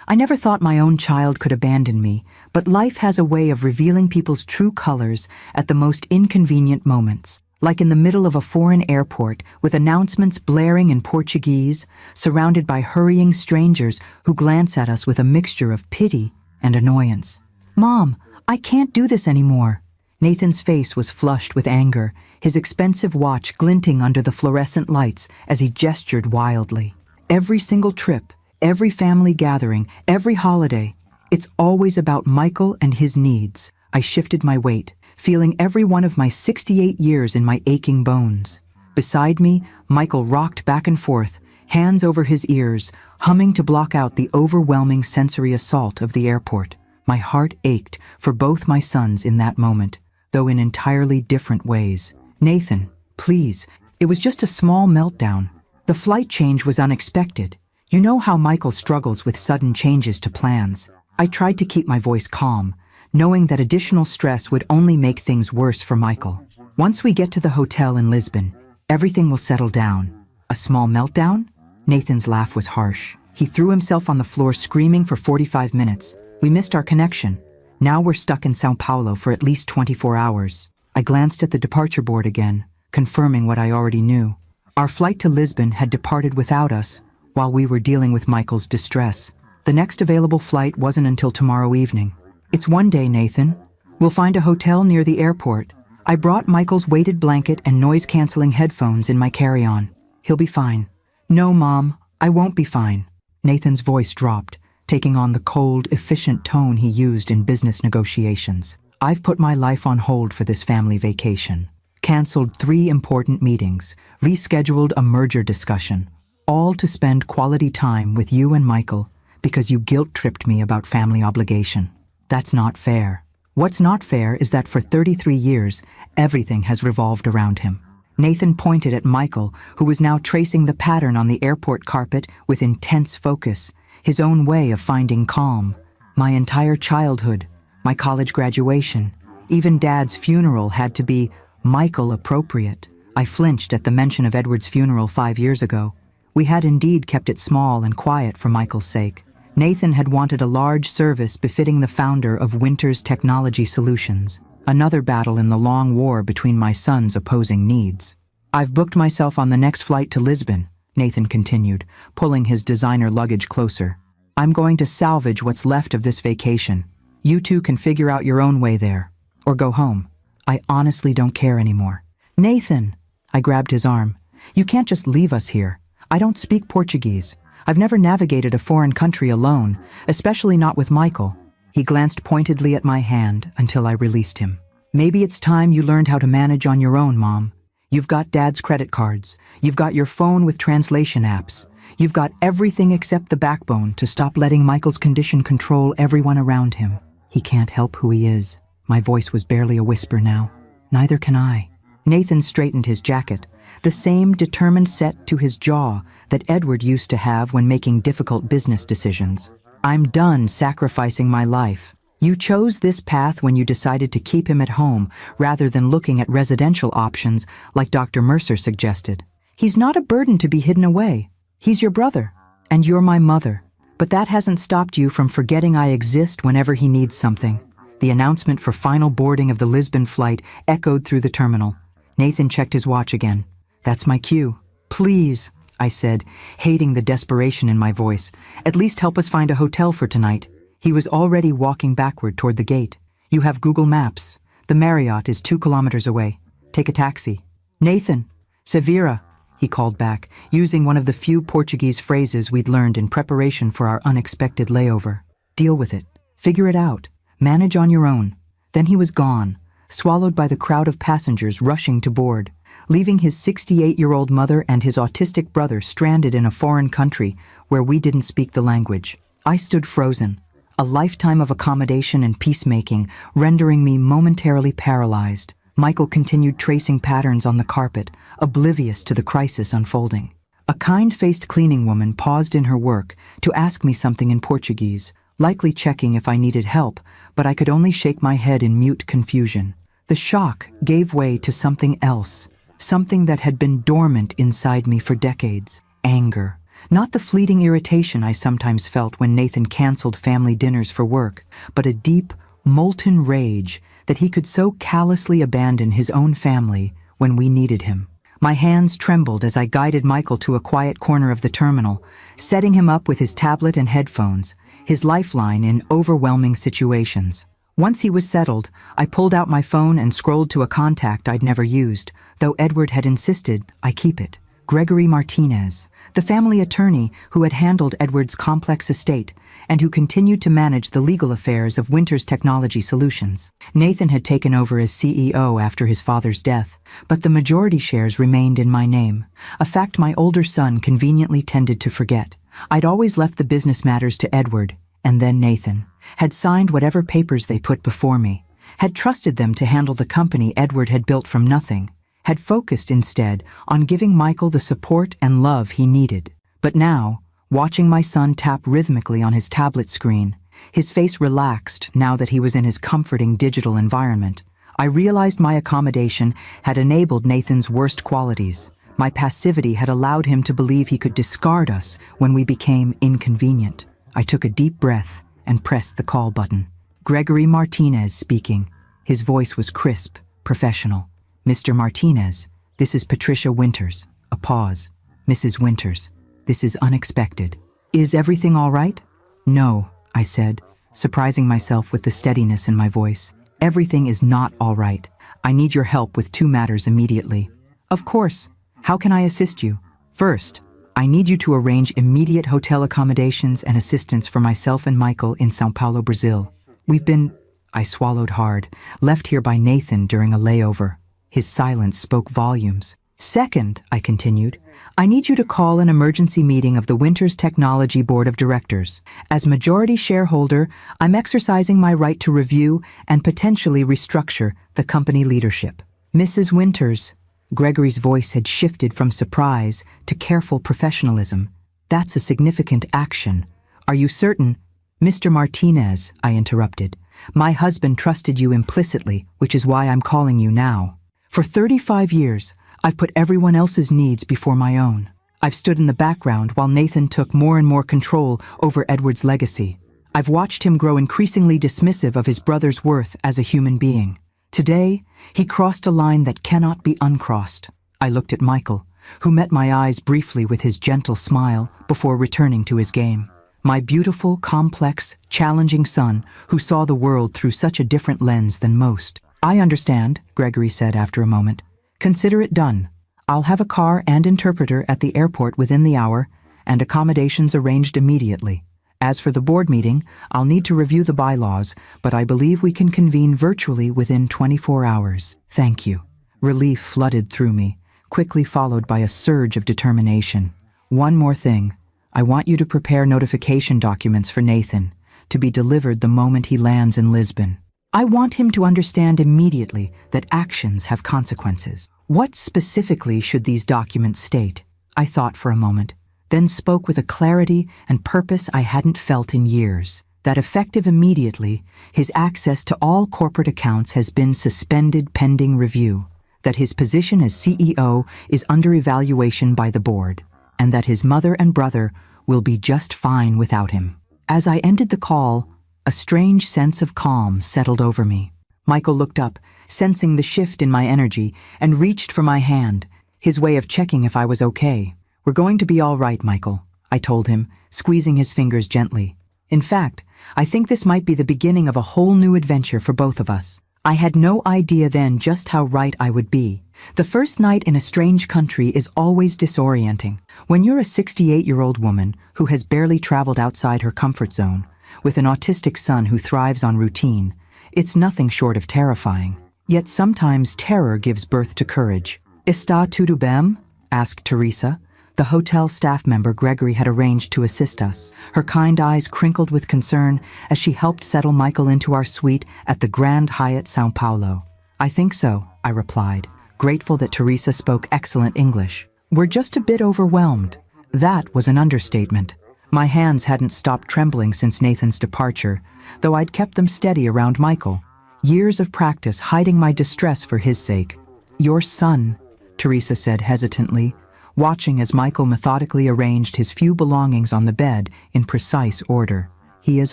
I never thought my own child could abandon me, but life has a way of revealing people's true colors at the most inconvenient moments. Like in the middle of a foreign airport with announcements blaring in Portuguese, surrounded by hurrying strangers who glance at us with a mixture of pity and annoyance. "Mom, I can't do this anymore." Nathan's face was flushed with anger, his expensive watch glinting under the fluorescent lights as he gestured wildly. Every single trip, every family gathering, every holiday, it's always about Michael and his needs. I shifted my weight, feeling every one of my 68 years in my aching bones. Beside me, Michael rocked back and forth, hands over his ears, humming to block out the overwhelming sensory assault of the airport. My heart ached for both my sons in that moment, though in entirely different ways. "Nathan, please, it was just a small meltdown. The flight change was unexpected. You know how Michael struggles with sudden changes to plans." I tried to keep my voice calm, knowing that additional stress would only make things worse for Michael. "Once we get to the hotel in Lisbon, everything will settle down." "A small meltdown?" Nathan's laugh was harsh. He threw himself on the floor screaming for 45 minutes. "We missed our connection. Now we're stuck in São Paulo for at least 24 hours. I glanced at the departure board again, confirming what I already knew. Our flight to Lisbon had departed without us, while we were dealing with Michael's distress. The next available flight wasn't until tomorrow evening. "It's one day, Nathan. We'll find a hotel near the airport." I brought Michael's weighted blanket and noise-canceling headphones in my carry-on. "He'll be fine." "No, Mom, I won't be fine." Nathan's voice dropped, taking on the cold, efficient tone he used in business negotiations. "I've put my life on hold for this family vacation. Canceled 3 important meetings, rescheduled a merger discussion, all to spend quality time with you and Michael because you guilt-tripped me about family obligation. That's not fair. What's not fair is that for 33 years, everything has revolved around him." Nathan pointed at Michael, who was now tracing the pattern on the airport carpet with intense focus, his own way of finding calm. "My entire childhood, my college graduation, even Dad's funeral had to be Michael appropriate." I flinched at the mention of Edward's funeral 5 years ago. We had indeed kept it small and quiet for Michael's sake. Nathan had wanted a large service befitting the founder of Winters Technology Solutions, another battle in the long war between my sons' opposing needs. "I've booked myself on the next flight to Lisbon," Nathan continued, pulling his designer luggage closer. "I'm going to salvage what's left of this vacation. You two can figure out your own way there, or go home. I honestly don't care anymore." "Nathan!" I grabbed his arm. "You can't just leave us here. I don't speak Portuguese. I've never navigated a foreign country alone, especially not with Michael." He glanced pointedly at my hand until I released him. "Maybe it's time you learned how to manage on your own, Mom. You've got Dad's credit cards. You've got your phone with translation apps. You've got everything except the backbone to stop letting Michael's condition control everyone around him. He can't help who he is." My voice was barely a whisper now. "Neither can I." Nathan straightened his jacket, the same determined set to his jaw that Edward used to have when making difficult business decisions. "I'm done sacrificing my life. You chose this path when you decided to keep him at home rather than looking at residential options like Dr. Mercer suggested. He's not a burden to be hidden away. He's your brother, and you're my mother. But that hasn't stopped you from forgetting I exist whenever he needs something." The announcement for final boarding of the Lisbon flight echoed through the terminal. Nathan checked his watch again. "That's my cue." "Please," I said, hating the desperation in my voice. "At least help us find a hotel for tonight." He was already walking backward toward the gate. "You have Google Maps. The Marriott is 2 kilometers away. Take a taxi." "Nathan, Severa," he called back, using one of the few Portuguese phrases we'd learned in preparation for our unexpected layover. "Deal with it. Figure it out. Manage on your own." Then he was gone, swallowed by the crowd of passengers rushing to board, leaving his 68-year-old mother and his autistic brother stranded in a foreign country where we didn't speak the language. I stood frozen, a lifetime of accommodation and peacemaking rendering me momentarily paralyzed. Michael continued tracing patterns on the carpet, oblivious to the crisis unfolding. A kind-faced cleaning woman paused in her work to ask me something in Portuguese, likely checking if I needed help, but I could only shake my head in mute confusion. The shock gave way to something else, something that had been dormant inside me for decades. Anger. Not the fleeting irritation I sometimes felt when Nathan canceled family dinners for work, but a deep, molten rage that he could so callously abandon his own family when we needed him. My hands trembled as I guided Michael to a quiet corner of the terminal, setting him up with his tablet and headphones, his lifeline in overwhelming situations. Once he was settled, I pulled out my phone and scrolled to a contact I'd never used, though Edward had insisted I keep it. Gregory Martinez, the family attorney who had handled Edward's complex estate and who continued to manage the legal affairs of Winters Technology Solutions. Nathan had taken over as CEO after his father's death, but the majority shares remained in my name, a fact my older son conveniently tended to forget. I'd always left the business matters to Edward, and then Nathan, had signed whatever papers they put before me, had trusted them to handle the company Edward had built from nothing, had focused instead on giving Michael the support and love he needed. But now, watching my son tap rhythmically on his tablet screen, his face relaxed now that he was in his comforting digital environment, I realized my accommodation had enabled Nathan's worst qualities. My passivity had allowed him to believe he could discard us when we became inconvenient. I took a deep breath and pressed the call button. Gregory Martinez speaking. His voice was crisp, professional. Mr. Martinez, this is Patricia Winters. A pause. Mrs. Winters, this is unexpected. Is everything all right? No, I said, surprising myself with the steadiness in my voice. Everything is not all right. I need your help with 2 matters immediately. Of course. How can I assist you? First, I need you to arrange immediate hotel accommodations and assistance for myself and Michael in São Paulo, Brazil. We've been, I swallowed hard, left here by Nathan during a layover. His silence spoke volumes. Second, I continued, I need you to call an emergency meeting of the Winters Technology Board of Directors. As majority shareholder, I'm exercising my right to review and potentially restructure the company leadership. Mrs. Winters, Gregory's voice had shifted from surprise to careful professionalism. That's a significant action. Are you certain? Mr. Martinez, I interrupted. My husband trusted you implicitly, which is why I'm calling you now. For 35 years, I've put everyone else's needs before my own. I've stood in the background while Nathan took more and more control over Edward's legacy. I've watched him grow increasingly dismissive of his brother's worth as a human being. Today, he crossed a line that cannot be uncrossed. I looked at Michael, who met my eyes briefly with his gentle smile before returning to his game. My beautiful, complex, challenging son who saw the world through such a different lens than most. I understand, Gregory said after a moment. Consider it done. I'll have a car and interpreter at the airport within the hour, and accommodations arranged immediately. As for the board meeting, I'll need to review the bylaws, but I believe we can convene virtually within 24 hours. Thank you. Relief flooded through me, quickly followed by a surge of determination. One more thing. I want you to prepare notification documents for Nathan, to be delivered the moment he lands in Lisbon. I want him to understand immediately that actions have consequences. What specifically should these documents state? I thought for a moment, then spoke with a clarity and purpose I hadn't felt in years. That effective immediately, his access to all corporate accounts has been suspended pending review, that his position as CEO is under evaluation by the board, and that his mother and brother will be just fine without him. As I ended the call, a strange sense of calm settled over me. Michael looked up, sensing the shift in my energy, and reached for my hand, his way of checking if I was okay. We're going to be all right, Michael, I told him, squeezing his fingers gently. In fact, I think this might be the beginning of a whole new adventure for both of us. I had no idea then just how right I would be. The first night in a strange country is always disorienting. When you're a 68-year-old woman who has barely traveled outside her comfort zone, with an autistic son who thrives on routine, it's nothing short of terrifying. Yet sometimes terror gives birth to courage. Está tudo bem? Asked Teresa, the hotel staff member Gregory had arranged to assist us. Her kind eyes crinkled with concern as she helped settle Michael into our suite at the Grand Hyatt São Paulo. I think so, I replied, grateful that Teresa spoke excellent English. We're just a bit overwhelmed. That was an understatement. My hands hadn't stopped trembling since Nathan's departure, though I'd kept them steady around Michael. Years of practice hiding my distress for his sake. Your son, Teresa said hesitantly, watching as Michael methodically arranged his few belongings on the bed in precise order. "He is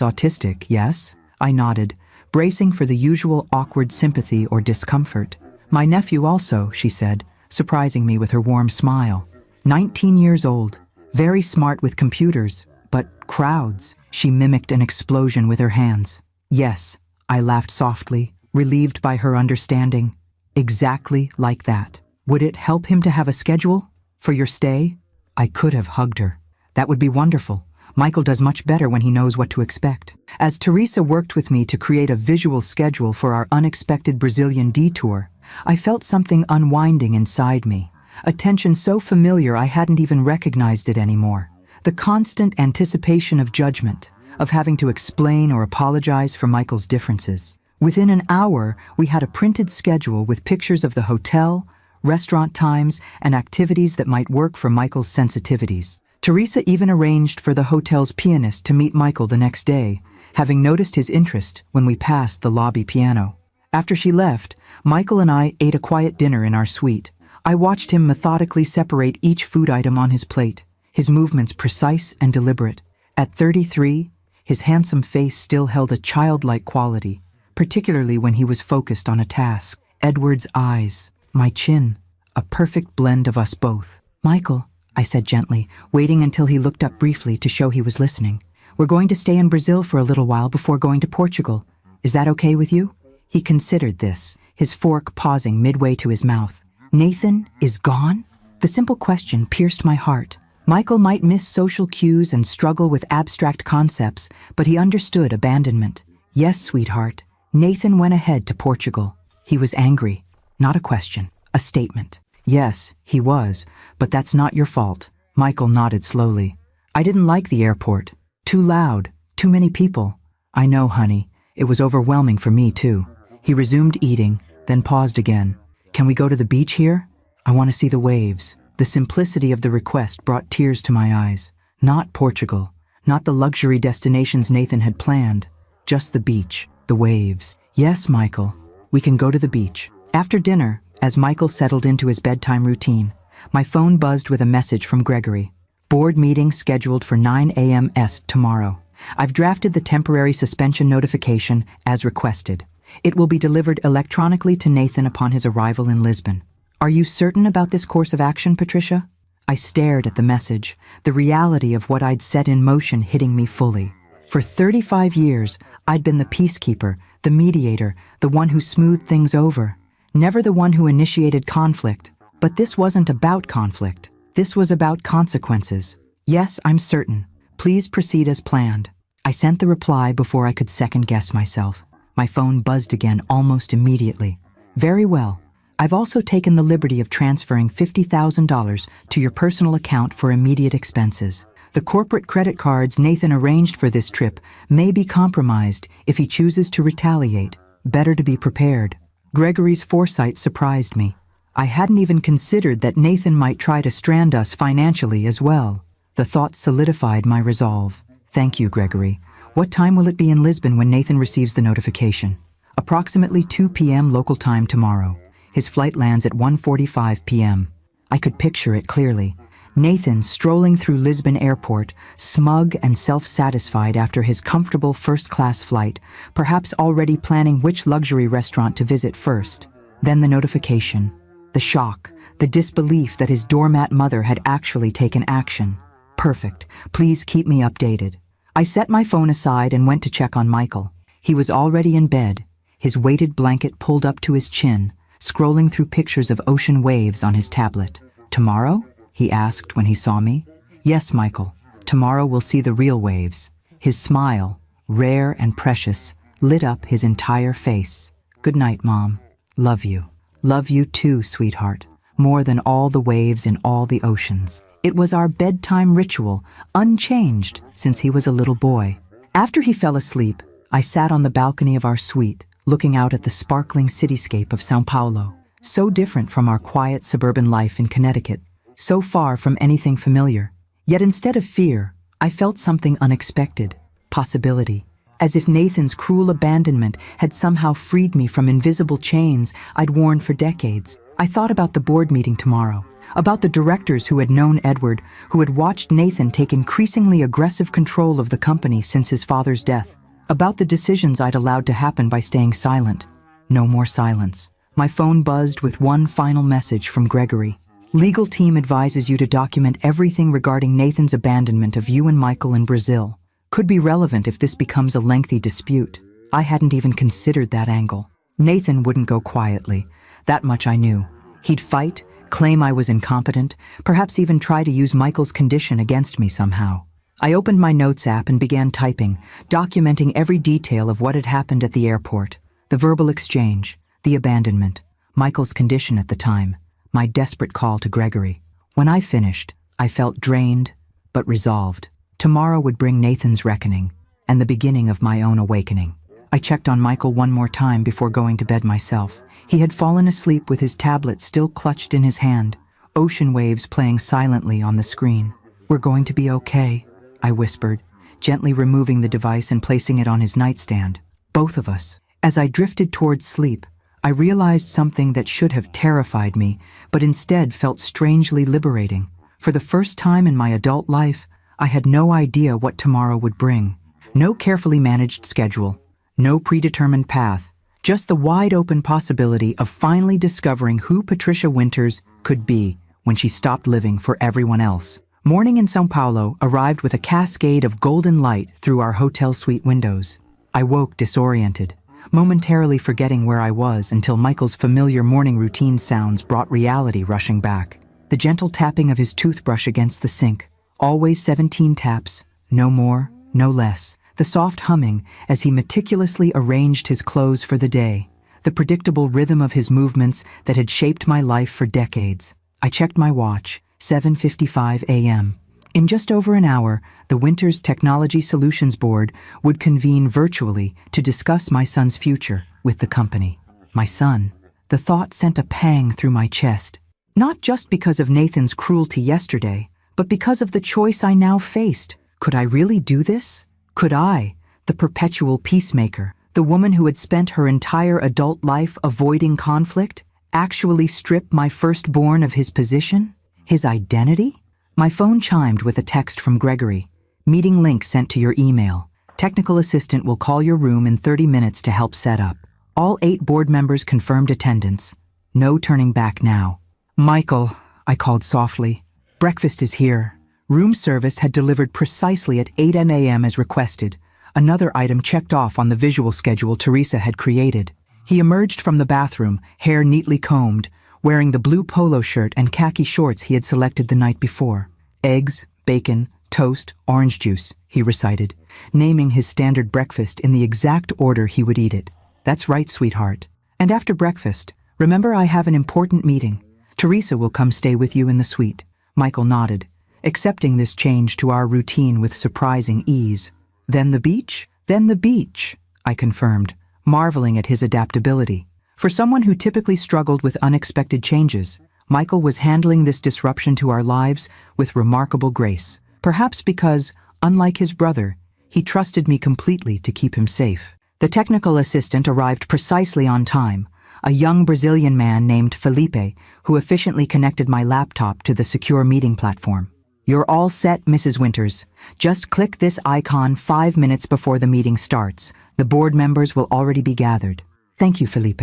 autistic, yes?" I nodded, bracing for the usual awkward sympathy or discomfort. "My nephew also," she said, surprising me with her warm smile. 19 years old, very smart with computers, but crowds. She mimicked an explosion with her hands. "Yes," I laughed softly, relieved by her understanding. "Exactly like that. Would it help him to have a schedule for your stay?" I could have hugged her. "That would be wonderful. Michael does much better when he knows what to expect." As Teresa worked with me to create a visual schedule for our unexpected Brazilian detour, I felt something unwinding inside me, a tension so familiar I hadn't even recognized it anymore. The constant anticipation of judgment, of having to explain or apologize for Michael's differences. Within an hour, we had a printed schedule with pictures of the hotel, restaurant times, and activities that might work for Michael's sensitivities. Teresa even arranged for the hotel's pianist to meet Michael the next day, having noticed his interest when we passed the lobby piano. After she left, Michael and I ate a quiet dinner in our suite. I watched him methodically separate each food item on his plate, his movements precise and deliberate. At 33, his handsome face still held a childlike quality, particularly when he was focused on a task. Edward's eyes, my chin, a perfect blend of us both. "Michael," I said gently, waiting until he looked up briefly to show he was listening. "We're going to stay in Brazil for a little while before going to Portugal. Is that okay with you?" He considered this, his fork pausing midway to his mouth. "Nathan is gone?" The simple question pierced my heart. Michael might miss social cues and struggle with abstract concepts, but he understood abandonment. "Yes, sweetheart." Nathan went ahead to Portugal. He was angry. Not a question, a statement. "Yes, he was, but that's not your fault." Michael nodded slowly. "I didn't like the airport. Too loud, too many people." "I know, honey. It was overwhelming for me, too." He resumed eating, then paused again. "Can we go to the beach here? I want to see the waves." The simplicity of the request brought tears to my eyes. Not Portugal, not the luxury destinations Nathan had planned, just the beach, the waves. "Yes, Michael, we can go to the beach." After dinner, as Michael settled into his bedtime routine, my phone buzzed with a message from Gregory. "Board meeting scheduled for 9 a.m. tomorrow. I've drafted the temporary suspension notification as requested. It will be delivered electronically to Nathan upon his arrival in Lisbon. Are you certain about this course of action, Patricia?" I stared at the message, the reality of what I'd set in motion hitting me fully. For 35 years, I'd been the peacekeeper, the mediator, the one who smoothed things over. Never the one who initiated conflict. But this wasn't about conflict. This was about consequences. "Yes, I'm certain. Please proceed as planned." I sent the reply before I could second-guess myself. My phone buzzed again almost immediately. "Very well. I've also taken the liberty of transferring $50,000 to your personal account for immediate expenses. The corporate credit cards Nathan arranged for this trip may be compromised if he chooses to retaliate. Better to be prepared." Gregory's foresight surprised me. I hadn't even considered that Nathan might try to strand us financially as well. The thought solidified my resolve. "Thank you, Gregory. What time will it be in Lisbon when Nathan receives the notification?" "Approximately 2 p.m. local time tomorrow. His flight lands at 1:45 p.m. I could picture it clearly. Nathan strolling through Lisbon airport, smug and self-satisfied after his comfortable first-class flight, perhaps already planning which luxury restaurant to visit first. Then the notification, the shock, the disbelief that his doormat mother had actually taken action. Perfect. Please keep me updated. I set my phone aside and went to check on Michael. He was already in bed, his weighted blanket pulled up to his chin, scrolling through pictures of ocean waves on his tablet. "Tomorrow?" he asked when he saw me. "Yes, Michael. Tomorrow we'll see the real waves." His smile, rare and precious, lit up his entire face. "Good night, Mom. Love you. Love you too, sweetheart. More than all the waves in all the oceans." It was our bedtime ritual, unchanged since he was a little boy. After he fell asleep, I sat on the balcony of our suite, looking out at the sparkling cityscape of São Paulo. So different from our quiet suburban life in Connecticut. So far from anything familiar. Yet instead of fear, I felt something unexpected. Possibility. As if Nathan's cruel abandonment had somehow freed me from invisible chains I'd worn for decades. I thought about the board meeting tomorrow. about the directors who had known Edward, who had watched Nathan take increasingly aggressive control of the company since his father's death, about the decisions I'd allowed to happen by staying silent. No more silence. My phone buzzed with one final message from Gregory. Legal team advises you to document everything regarding Nathan's abandonment of you and Michael in Brazil. Could be relevant if this becomes a lengthy dispute. I hadn't even considered that angle. Nathan wouldn't go quietly. That much I knew. He'd fight, claim I was incompetent, perhaps even try to use Michael's condition against me somehow. I opened my notes app and began typing, documenting every detail of what had happened at the airport. The verbal exchange, the abandonment, Michael's condition at the time, my desperate call to Gregory. When I finished, I felt drained, but resolved. Tomorrow would bring Nathan's reckoning, and the beginning of my own awakening. I checked on Michael one more time before going to bed myself. He had fallen asleep with his tablet still clutched in his hand, ocean waves playing silently on the screen. "We're going to be okay," I whispered, gently removing the device and placing it on his nightstand. Both of us. As I drifted towards sleep, I realized something that should have terrified me, but instead felt strangely liberating. For the first time in my adult life, I had no idea what tomorrow would bring. No carefully managed schedule, no predetermined path, just the wide-open possibility of finally discovering who Patricia Winters could be when she stopped living for everyone else. Morning in São Paulo arrived with a cascade of golden light through our hotel suite windows. I woke disoriented, momentarily forgetting where I was until Michael's familiar morning routine sounds brought reality rushing back. The gentle tapping of his toothbrush against the sink, always 17 taps, no more, no less. The soft humming as he meticulously arranged his clothes for the day. The predictable rhythm of his movements that had shaped my life for decades. I checked my watch, 7:55 a.m. In just over an hour, the Winters Technology Solutions Board would convene virtually to discuss my son's future with the company. My son. The thought sent a pang through my chest. Not just because of Nathan's cruelty yesterday, but because of the choice I now faced. Could I really do this? Could I, the perpetual peacemaker, the woman who had spent her entire adult life avoiding conflict, actually strip my firstborn of his position, his identity? My phone chimed with a text from Gregory. Meeting link sent to your email. Technical assistant will call your room in 30 minutes to help set up. All 8 board members confirmed attendance. No turning back now. Michael, I called softly. Breakfast is here. Room service had delivered precisely at 8 a.m. as requested, another item checked off on the visual schedule Teresa had created. He emerged from the bathroom, hair neatly combed, wearing the blue polo shirt and khaki shorts he had selected the night before. Eggs, bacon, toast, orange juice, he recited, naming his standard breakfast in the exact order he would eat it. That's right, sweetheart. And after breakfast, remember I have an important meeting. Teresa will come stay with you in the suite. Michael nodded, accepting this change to our routine with surprising ease. Then the beach? Then the beach, I confirmed, marveling at his adaptability. For someone who typically struggled with unexpected changes, Michael was handling this disruption to our lives with remarkable grace. Perhaps because, unlike his brother, he trusted me completely to keep him safe. The technical assistant arrived precisely on time, a young Brazilian man named Felipe, who efficiently connected my laptop to the secure meeting platform. You're all set, Mrs. Winters. Just click this icon 5 minutes before the meeting starts. The board members will already be gathered. Thank you, Felipe.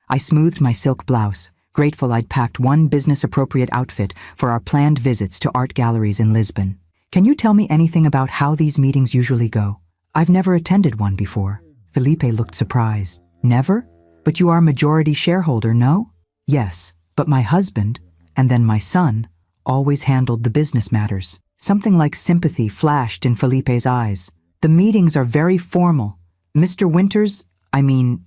I smoothed my silk blouse, grateful I'd packed one business-appropriate outfit for our planned visits to art galleries in Lisbon. Can you tell me anything about how these meetings usually go? I've never attended one before. Felipe looked surprised. Never? But you are majority shareholder, no? Yes, but my husband, and then my son, always handled the business matters. Something like sympathy flashed in Felipe's eyes. The meetings are very formal. Mr. Winters,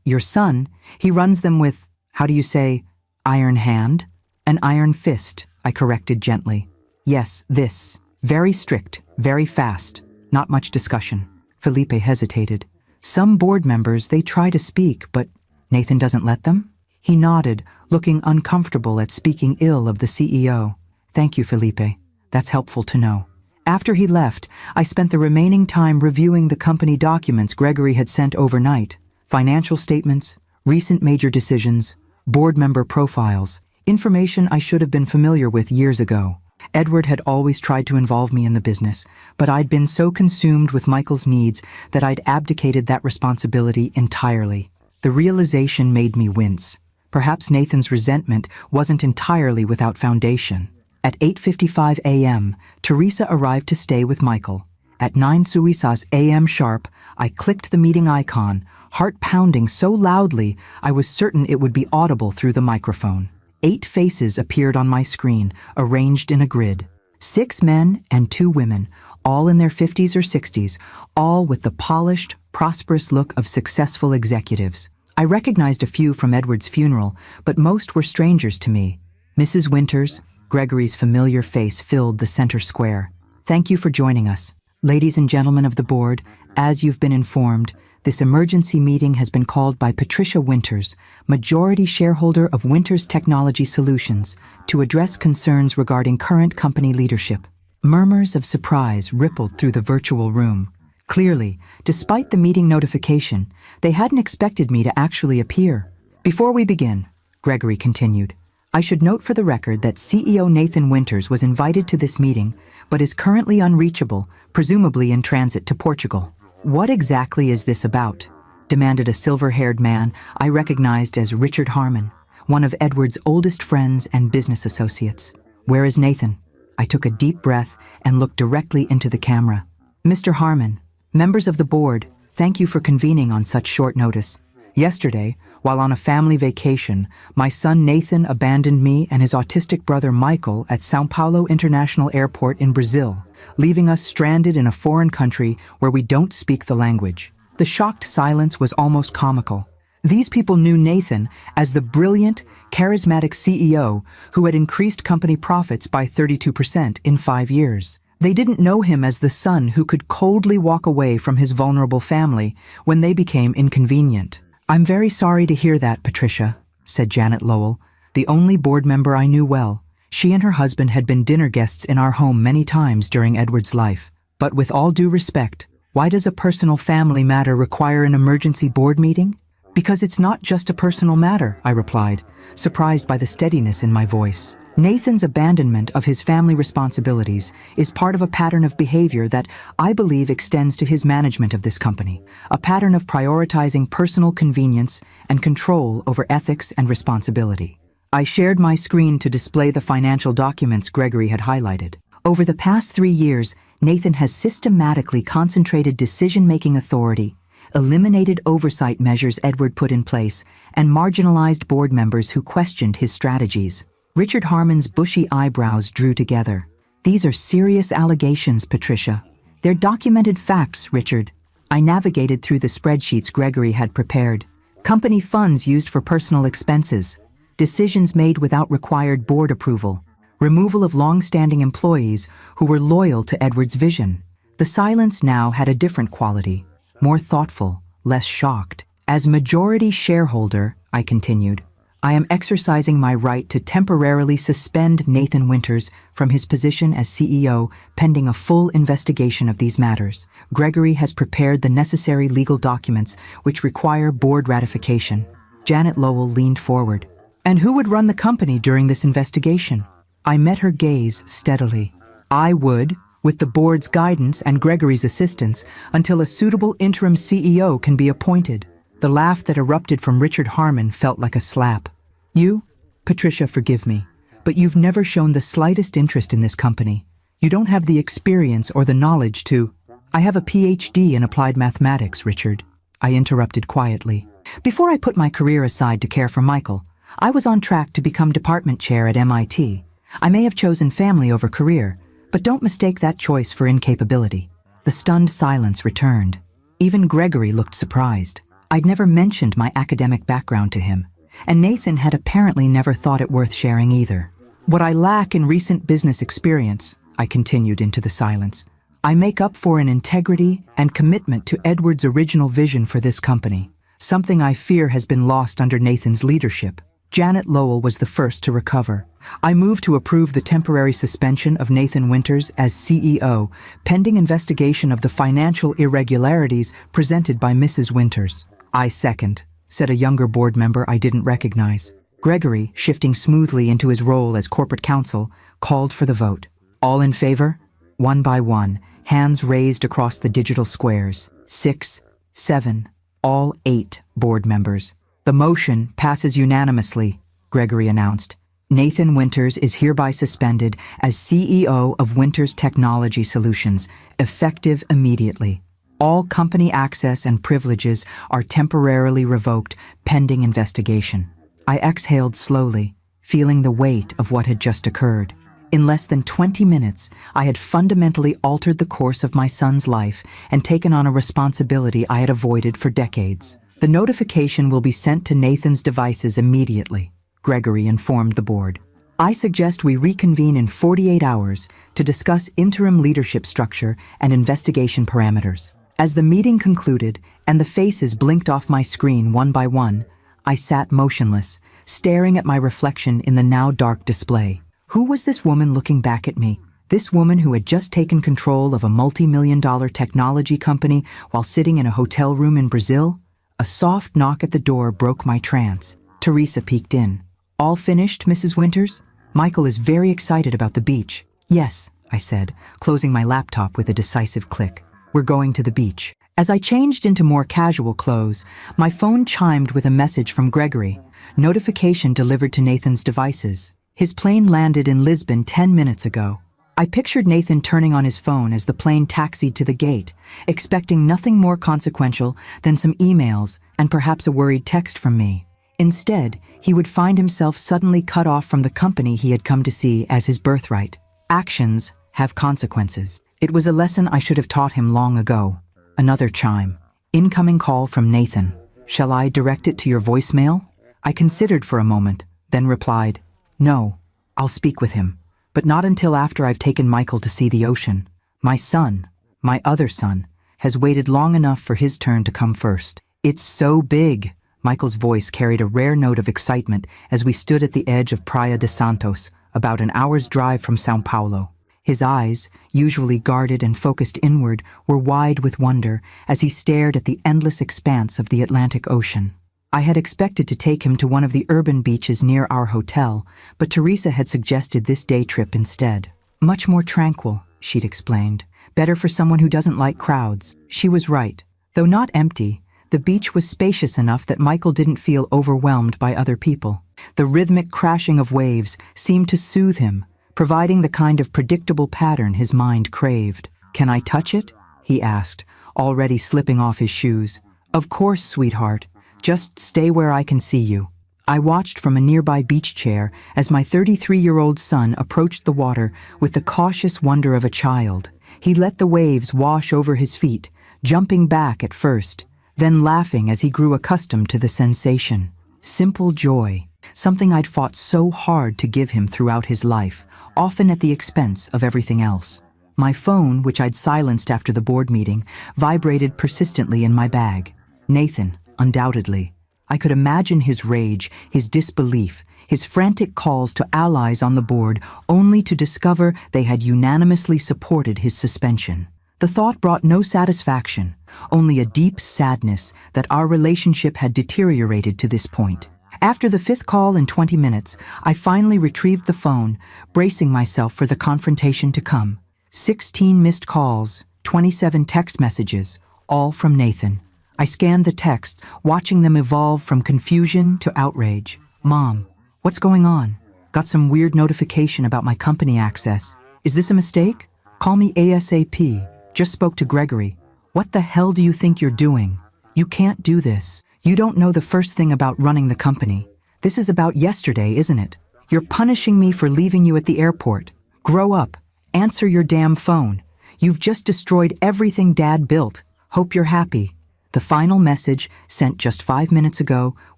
your son, he runs them with, how do you say, iron hand? An iron fist, I corrected gently. Yes, this. Very strict, very fast. Not much discussion. Felipe hesitated. Some board members, they try to speak, but Nathan doesn't let them? He nodded, looking uncomfortable at speaking ill of the CEO. Thank you, Felipe. That's helpful to know. After he left, I spent the remaining time reviewing the company documents Gregory had sent overnight. Financial statements, recent major decisions, board member profiles. Information I should have been familiar with years ago. Edward had always tried to involve me in the business, but I'd been so consumed with Michael's needs that I'd abdicated that responsibility entirely. The realization made me wince. Perhaps Nathan's resentment wasn't entirely without foundation. At 8:55 a.m., Teresa arrived to stay with Michael. At 9 Suisas a.m. sharp, I clicked the meeting icon, heart pounding so loudly I was certain it would be audible through the microphone. 8 faces appeared on my screen, arranged in a grid. 6 men and 2 women, all in their 50s or 60s, all with the polished, prosperous look of successful executives. I recognized a few from Edward's funeral, but most were strangers to me. Mrs. Winters, Gregory's familiar face filled the center square. Thank you for joining us. Ladies and gentlemen of the board, as you've been informed, this emergency meeting has been called by Patricia Winters, majority shareholder of Winters Technology Solutions, to address concerns regarding current company leadership. Murmurs of surprise rippled through the virtual room. Clearly, despite the meeting notification, they hadn't expected me to actually appear. Before we begin, Gregory continued, I should note for the record that CEO Nathan Winters was invited to this meeting, but is currently unreachable, presumably in transit to Portugal. What exactly is this about? Demanded a silver-haired man I recognized as Richard Harmon, one of Edward's oldest friends and business associates. Where is Nathan? I took a deep breath and looked directly into the camera. Mr. Harmon, members of the board, thank you for convening on such short notice. Yesterday, while on a family vacation, my son Nathan abandoned me and his autistic brother Michael at São Paulo International Airport in Brazil, leaving us stranded in a foreign country where we don't speak the language. The shocked silence was almost comical. These people knew Nathan as the brilliant, charismatic CEO who had increased company profits by 32% in 5 years. They didn't know him as the son who could coldly walk away from his vulnerable family when they became inconvenient. I'm very sorry to hear that, Patricia, said Janet Lowell, the only board member I knew well. She and her husband had been dinner guests in our home many times during Edward's life. But with all due respect, why does a personal family matter require an emergency board meeting? Because it's not just a personal matter, I replied, surprised by the steadiness in my voice. Nathan's abandonment of his family responsibilities is part of a pattern of behavior that I believe extends to his management of this company, a pattern of prioritizing personal convenience and control over ethics and responsibility. I shared my screen to display the financial documents Gregory had highlighted. Over the past 3 years, Nathan has systematically concentrated decision-making authority, eliminated oversight measures Edward put in place, and marginalized board members who questioned his strategies. Richard Harmon's bushy eyebrows drew together. These are serious allegations, Patricia. They're documented facts, Richard. I navigated through the spreadsheets Gregory had prepared. Company funds used for personal expenses. Decisions made without required board approval. Removal of long-standing employees who were loyal to Edward's vision. The silence now had a different quality. More thoughtful, less shocked. As majority shareholder, I continued, I am exercising my right to temporarily suspend Nathan Winters from his position as CEO pending a full investigation of these matters. Gregory has prepared the necessary legal documents which require board ratification. Janet Lowell leaned forward. And who would run the company during this investigation? I met her gaze steadily. I would, with the board's guidance and Gregory's assistance, until a suitable interim CEO can be appointed. The laugh that erupted from Richard Harmon felt like a slap. You, Patricia, forgive me, but you've never shown the slightest interest in this company. You don't have the experience or the knowledge to... I have a PhD in applied mathematics, Richard. I interrupted quietly. Before I put my career aside to care for Michael, I was on track to become department chair at MIT. I may have chosen family over career, but don't mistake that choice for incapability. The stunned silence returned. Even Gregory looked surprised. I'd never mentioned my academic background to him, and Nathan had apparently never thought it worth sharing either. What I lack in recent business experience, I continued into the silence, I make up for in integrity and commitment to Edward's original vision for this company, something I fear has been lost under Nathan's leadership. Janet Lowell was the first to recover. I moved to approve the temporary suspension of Nathan Winters as CEO, pending investigation of the financial irregularities presented by Mrs. Winters. I second, said a younger board member I didn't recognize. Gregory, shifting smoothly into his role as corporate counsel, called for the vote. All in favor? One by one, hands raised across the digital squares. 6, 7, all 8 board members. The motion passes unanimously, Gregory announced. Nathan Winters is hereby suspended as CEO of Winters Technology Solutions, effective immediately. All company access and privileges are temporarily revoked pending investigation. I exhaled slowly, feeling the weight of what had just occurred. In less than 20 minutes, I had fundamentally altered the course of my son's life and taken on a responsibility I had avoided for decades. The notification will be sent to Nathan's devices immediately, Gregory informed the board. I suggest we reconvene in 48 hours to discuss interim leadership structure and investigation parameters. As the meeting concluded and the faces blinked off my screen one by one, I sat motionless, staring at my reflection in the now dark display. Who was this woman looking back at me? This woman who had just taken control of a multi-million-dollar technology company while sitting in a hotel room in Brazil? A soft knock at the door broke my trance. Teresa peeked in. All finished, Mrs. Winters? Michael is very excited about the beach. Yes, I said, closing my laptop with a decisive click. We're going to the beach. As I changed into more casual clothes, my phone chimed with a message from Gregory. Notification delivered to Nathan's devices. His plane landed in Lisbon 10 minutes ago. I pictured Nathan turning on his phone as the plane taxied to the gate, expecting nothing more consequential than some emails and perhaps a worried text from me. Instead, he would find himself suddenly cut off from the company he had come to see as his birthright. Actions have consequences. It was a lesson I should have taught him long ago. Another chime. Incoming call from Nathan. Shall I direct it to your voicemail? I considered for a moment, then replied, No, I'll speak with him, but not until after I've taken Michael to see the ocean. My son, my other son, has waited long enough for his turn to come first. It's so big. Michael's voice carried a rare note of excitement as we stood at the edge of Praia de Santos, about an hour's drive from São Paulo. His eyes, usually guarded and focused inward, were wide with wonder as he stared at the endless expanse of the Atlantic Ocean. I had expected to take him to one of the urban beaches near our hotel, but Teresa had suggested this day trip instead. Much more tranquil, she'd explained. Better for someone who doesn't like crowds. She was right. Though not empty, the beach was spacious enough that Michael didn't feel overwhelmed by other people. The rhythmic crashing of waves seemed to soothe him, providing the kind of predictable pattern his mind craved. Can I touch it? He asked, already slipping off his shoes. Of course, sweetheart. Just stay where I can see you. I watched from a nearby beach chair as my 33-year-old son approached the water with the cautious wonder of a child. He let the waves wash over his feet, jumping back at first, then laughing as he grew accustomed to the sensation. Simple joy, something I'd fought so hard to give him throughout his life, often at the expense of everything else. My phone, which I'd silenced after the board meeting, vibrated persistently in my bag. Nathan, undoubtedly. I could imagine his rage, his disbelief, his frantic calls to allies on the board, only to discover they had unanimously supported his suspension. The thought brought no satisfaction, only a deep sadness that our relationship had deteriorated to this point. After the 5th call in 20 minutes, I finally retrieved the phone, bracing myself for the confrontation to come. 16 missed calls, 27 text messages, all from Nathan. I scanned the texts, watching them evolve from confusion to outrage. Mom, what's going on? Got some weird notification about my company access. Is this a mistake? Call me ASAP. Just spoke to Gregory. What the hell do you think you're doing? You can't do this. You don't know the first thing about running the company. This is about yesterday, isn't it? You're punishing me for leaving you at the airport. Grow up. Answer your damn phone. You've just destroyed everything Dad built. Hope you're happy. The final message, sent just 5 minutes ago,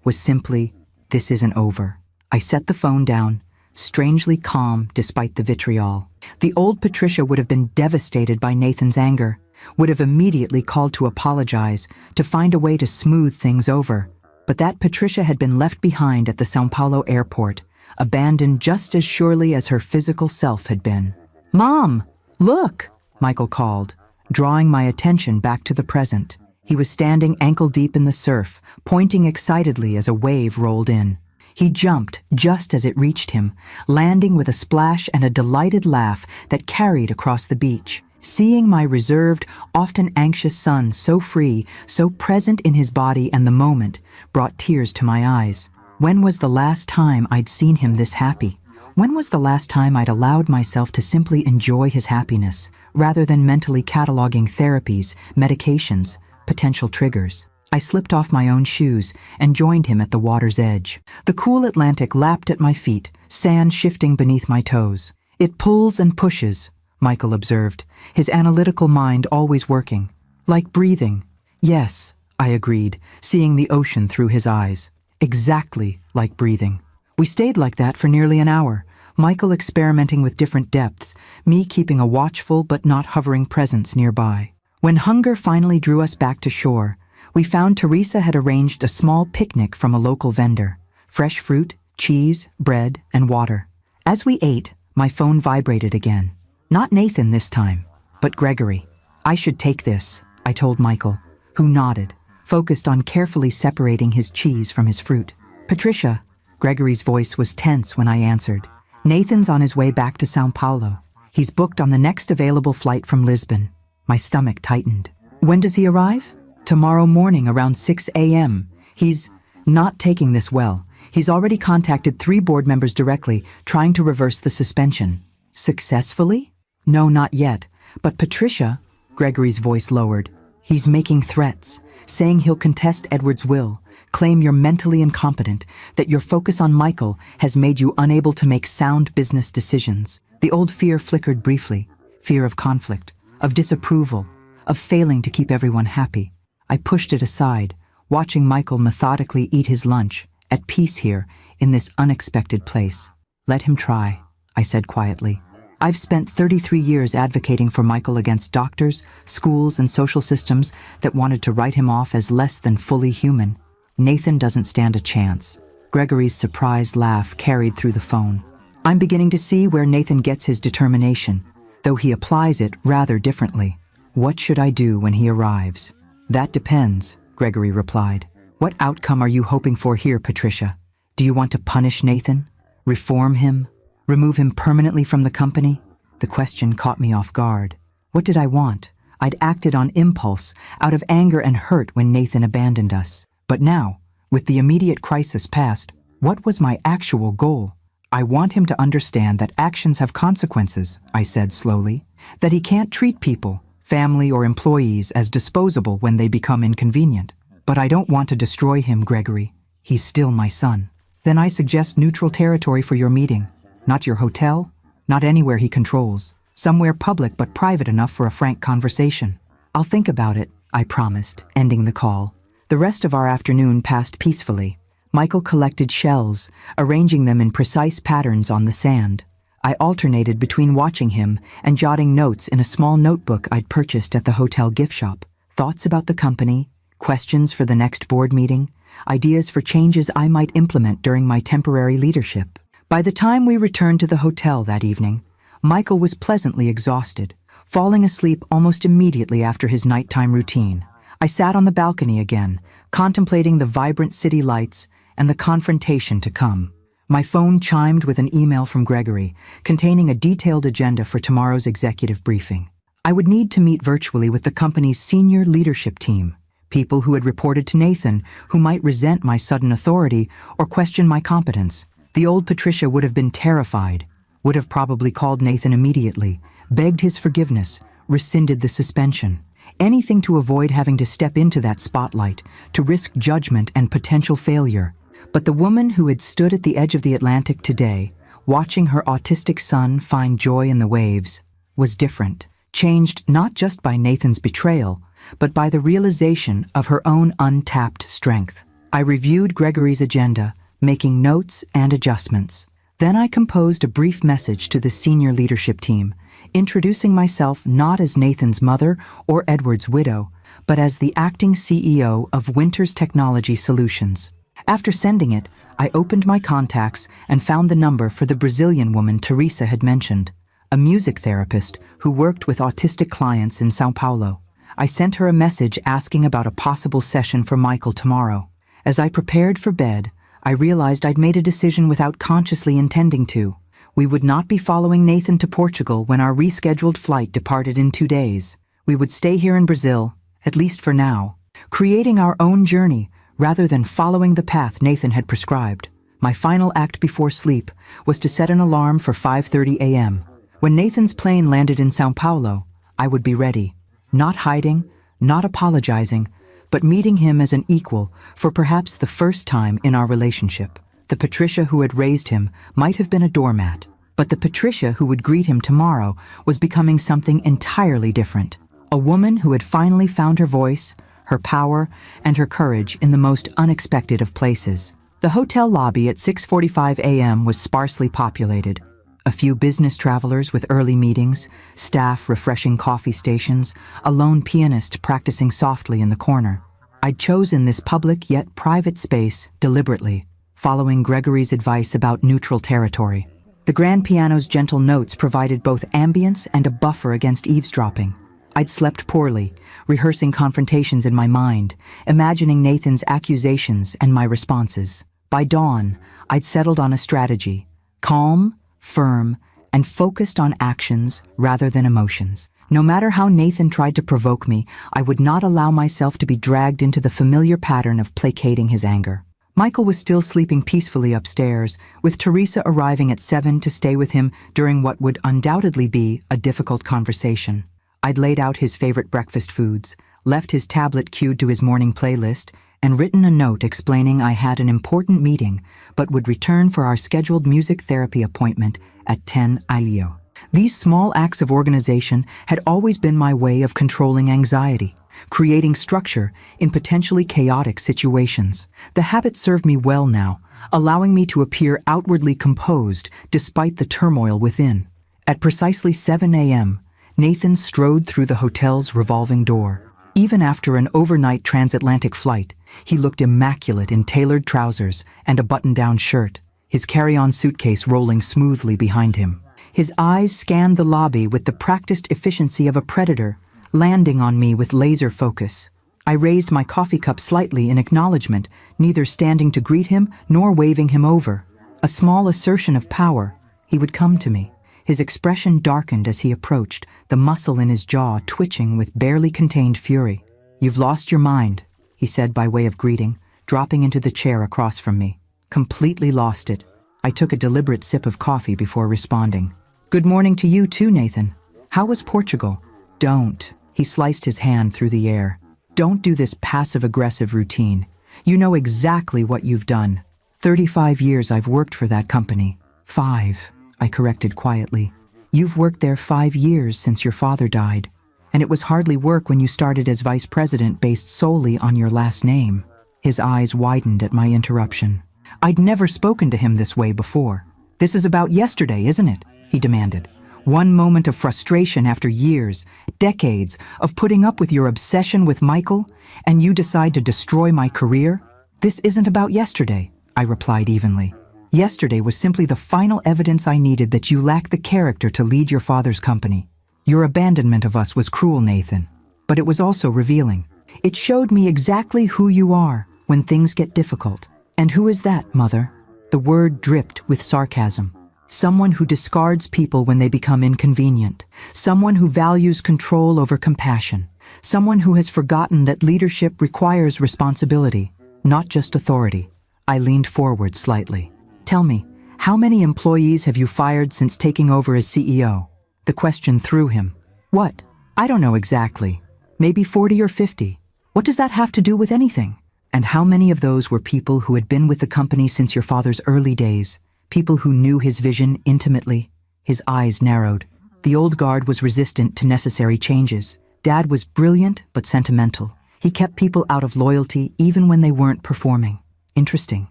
was simply, "This isn't over." I set the phone down, strangely calm despite the vitriol. The old Patricia would have been devastated by Nathan's anger, would have immediately called to apologize, to find a way to smooth things over. But that Patricia had been left behind at the São Paulo airport, abandoned just as surely as her physical self had been. "Mom, look!" Michael called, drawing my attention back to the present. He was standing ankle-deep in the surf, pointing excitedly as a wave rolled in. He jumped just as it reached him, landing with a splash and a delighted laugh that carried across the beach. Seeing my reserved, often anxious son so free, so present in his body and the moment, brought tears to my eyes. When was the last time I'd seen him this happy? When was the last time I'd allowed myself to simply enjoy his happiness, rather than mentally cataloging therapies, medications, potential triggers? I slipped off my own shoes and joined him at the water's edge. The cool Atlantic lapped at my feet, sand shifting beneath my toes. "It pulls and pushes," Michael observed, his analytical mind always working. "Like breathing." "Yes," I agreed, seeing the ocean through his eyes. "Exactly like breathing." We stayed like that for nearly an hour, Michael experimenting with different depths, me keeping a watchful but not hovering presence nearby. When hunger finally drew us back to shore, we found Teresa had arranged a small picnic from a local vendor. Fresh fruit, cheese, bread, and water. As we ate, my phone vibrated again. Not Nathan this time, but Gregory. "I should take this," I told Michael, who nodded, focused on carefully separating his cheese from his fruit. "Patricia," Gregory's voice was tense when I answered. "Nathan's on his way back to Sao Paulo. He's booked on the next available flight from Lisbon." My stomach tightened. "When does he arrive?" "Tomorrow morning around 6 a.m. He's not taking this well. He's already contacted 3 board members directly, trying to reverse the suspension." "Successfully?" "No, not yet. But Patricia," Gregory's voice lowered, "he's making threats, saying he'll contest Edward's will, claim you're mentally incompetent, that your focus on Michael has made you unable to make sound business decisions." The old fear flickered briefly. Fear of conflict, of disapproval, of failing to keep everyone happy. I pushed it aside, watching Michael methodically eat his lunch, at peace here, in this unexpected place. "Let him try," I said quietly. "I've spent 33 years advocating for Michael against doctors, schools, and social systems that wanted to write him off as less than fully human. Nathan doesn't stand a chance." Gregory's surprised laugh carried through the phone. "I'm beginning to see where Nathan gets his determination, though he applies it rather differently. What should I do when he arrives?" "That depends," Gregory replied. "What outcome are you hoping for here, Patricia? Do you want to punish Nathan? Reform him? Remove him permanently from the company?" The question caught me off guard. What did I want? I'd acted on impulse, out of anger and hurt when Nathan abandoned us. But now, with the immediate crisis past, what was my actual goal? "I want him to understand that actions have consequences," I said slowly. "That he can't treat people, family or employees, as disposable when they become inconvenient. But I don't want to destroy him, Gregory. He's still my son." "Then I suggest neutral territory for your meeting. Not your hotel, not anywhere he controls. Somewhere public but private enough for a frank conversation." "I'll think about it," I promised, ending the call. The rest of our afternoon passed peacefully. Michael collected shells, arranging them in precise patterns on the sand. I alternated between watching him and jotting notes in a small notebook I'd purchased at the hotel gift shop. Thoughts about the company, questions for the next board meeting, ideas for changes I might implement during my temporary leadership. By the time we returned to the hotel that evening, Michael was pleasantly exhausted, falling asleep almost immediately after his nighttime routine. I sat on the balcony again, contemplating the vibrant city lights and the confrontation to come. My phone chimed with an email from Gregory, containing a detailed agenda for tomorrow's executive briefing. I would need to meet virtually with the company's senior leadership team, people who had reported to Nathan, who might resent my sudden authority or question my competence. The old Patricia would have been terrified, would have probably called Nathan immediately, begged his forgiveness, rescinded the suspension. Anything to avoid having to step into that spotlight, to risk judgment and potential failure. But the woman who had stood at the edge of the Atlantic today, watching her autistic son find joy in the waves, was different, changed not just by Nathan's betrayal, but by the realization of her own untapped strength. I reviewed Gregory's agenda, making notes and adjustments. Then I composed a brief message to the senior leadership team, introducing myself not as Nathan's mother or Edward's widow, but as the acting CEO of Winters Technology Solutions. After sending it, I opened my contacts and found the number for the Brazilian woman Teresa had mentioned, a music therapist who worked with autistic clients in Sao Paulo. I sent her a message asking about a possible session for Michael tomorrow. As I prepared for bed, I realized I'd made a decision without consciously intending to. We would not be following Nathan to Portugal when our rescheduled flight departed in 2 days. We would stay here in Brazil, at least for now, creating our own journey rather than following the path Nathan had prescribed. My final act before sleep was to set an alarm for 5:30 a.m. When Nathan's plane landed in São Paulo, I would be ready, not hiding, not apologizing, but meeting him as an equal for perhaps the first time in our relationship. The Patricia who had raised him might have been a doormat, but the Patricia who would greet him tomorrow was becoming something entirely different. A woman who had finally found her voice, her power, and her courage in the most unexpected of places. The hotel lobby at 6:45 a.m. was sparsely populated. A few business travelers with early meetings, staff refreshing coffee stations, a lone pianist practicing softly in the corner. I'd chosen this public yet private space deliberately, following Gregory's advice about neutral territory. The grand piano's gentle notes provided both ambience and a buffer against eavesdropping. I'd slept poorly, rehearsing confrontations in my mind, imagining Nathan's accusations and my responses. By dawn, I'd settled on a strategy: calm, firm, and focused on actions rather than emotions. No matter how Nathan tried to provoke me, I would not allow myself to be dragged into the familiar pattern of placating his anger. Michael was still sleeping peacefully upstairs, with Teresa arriving at 7 to stay with him during what would undoubtedly be a difficult conversation. I'd laid out his favorite breakfast foods, left his tablet cued to his morning playlist, and written a note explaining I had an important meeting, but would return for our scheduled music therapy appointment at 10 Alio. These small acts of organization had always been my way of controlling anxiety, creating structure in potentially chaotic situations. The habit served me well now, allowing me to appear outwardly composed despite the turmoil within. At precisely 7 a.m., Nathan strode through the hotel's revolving door. Even after an overnight transatlantic flight, he looked immaculate in tailored trousers and a button-down shirt, his carry-on suitcase rolling smoothly behind him. His eyes scanned the lobby with the practiced efficiency of a predator, landing on me with laser focus. I raised my coffee cup slightly in acknowledgement, neither standing to greet him nor waving him over. A small assertion of power. He would come to me. His expression darkened as he approached, the muscle in his jaw twitching with barely contained fury. "You've lost your mind," he said by way of greeting, dropping into the chair across from me. "Completely lost it." I took a deliberate sip of coffee before responding. "Good morning to you too, Nathan. How was Portugal?" "Don't." He sliced his hand through the air. "Don't do this passive-aggressive routine. You know exactly what you've done. 35 years I've worked for that company." "5." I corrected quietly. "You've worked there 5 years since your father died, and it was hardly work when you started as vice president based solely on your last name." His eyes widened at my interruption. I'd never spoken to him this way before. "This is about yesterday, isn't it?" he demanded. "One moment of frustration after years, decades, of putting up with your obsession with Michael, and you decide to destroy my career? This isn't about yesterday," I replied evenly. "Yesterday was simply the final evidence I needed that you lack the character to lead your father's company. Your abandonment of us was cruel, Nathan, but it was also revealing. It showed me exactly who you are when things get difficult." "And who is that, Mother?" The word dripped with sarcasm. "Someone who discards people when they become inconvenient. Someone who values control over compassion. Someone who has forgotten that leadership requires responsibility, not just authority." I leaned forward slightly. "Tell me, how many employees have you fired since taking over as CEO?" The question threw him. "What? I don't know exactly. Maybe 40 or 50. What does that have to do with anything? And how many of those were people who had been with the company since your father's early days? People who knew his vision intimately?" His eyes narrowed. The old guard was resistant to necessary changes. Dad was brilliant but sentimental. He kept people out of loyalty even when they weren't performing. Interesting.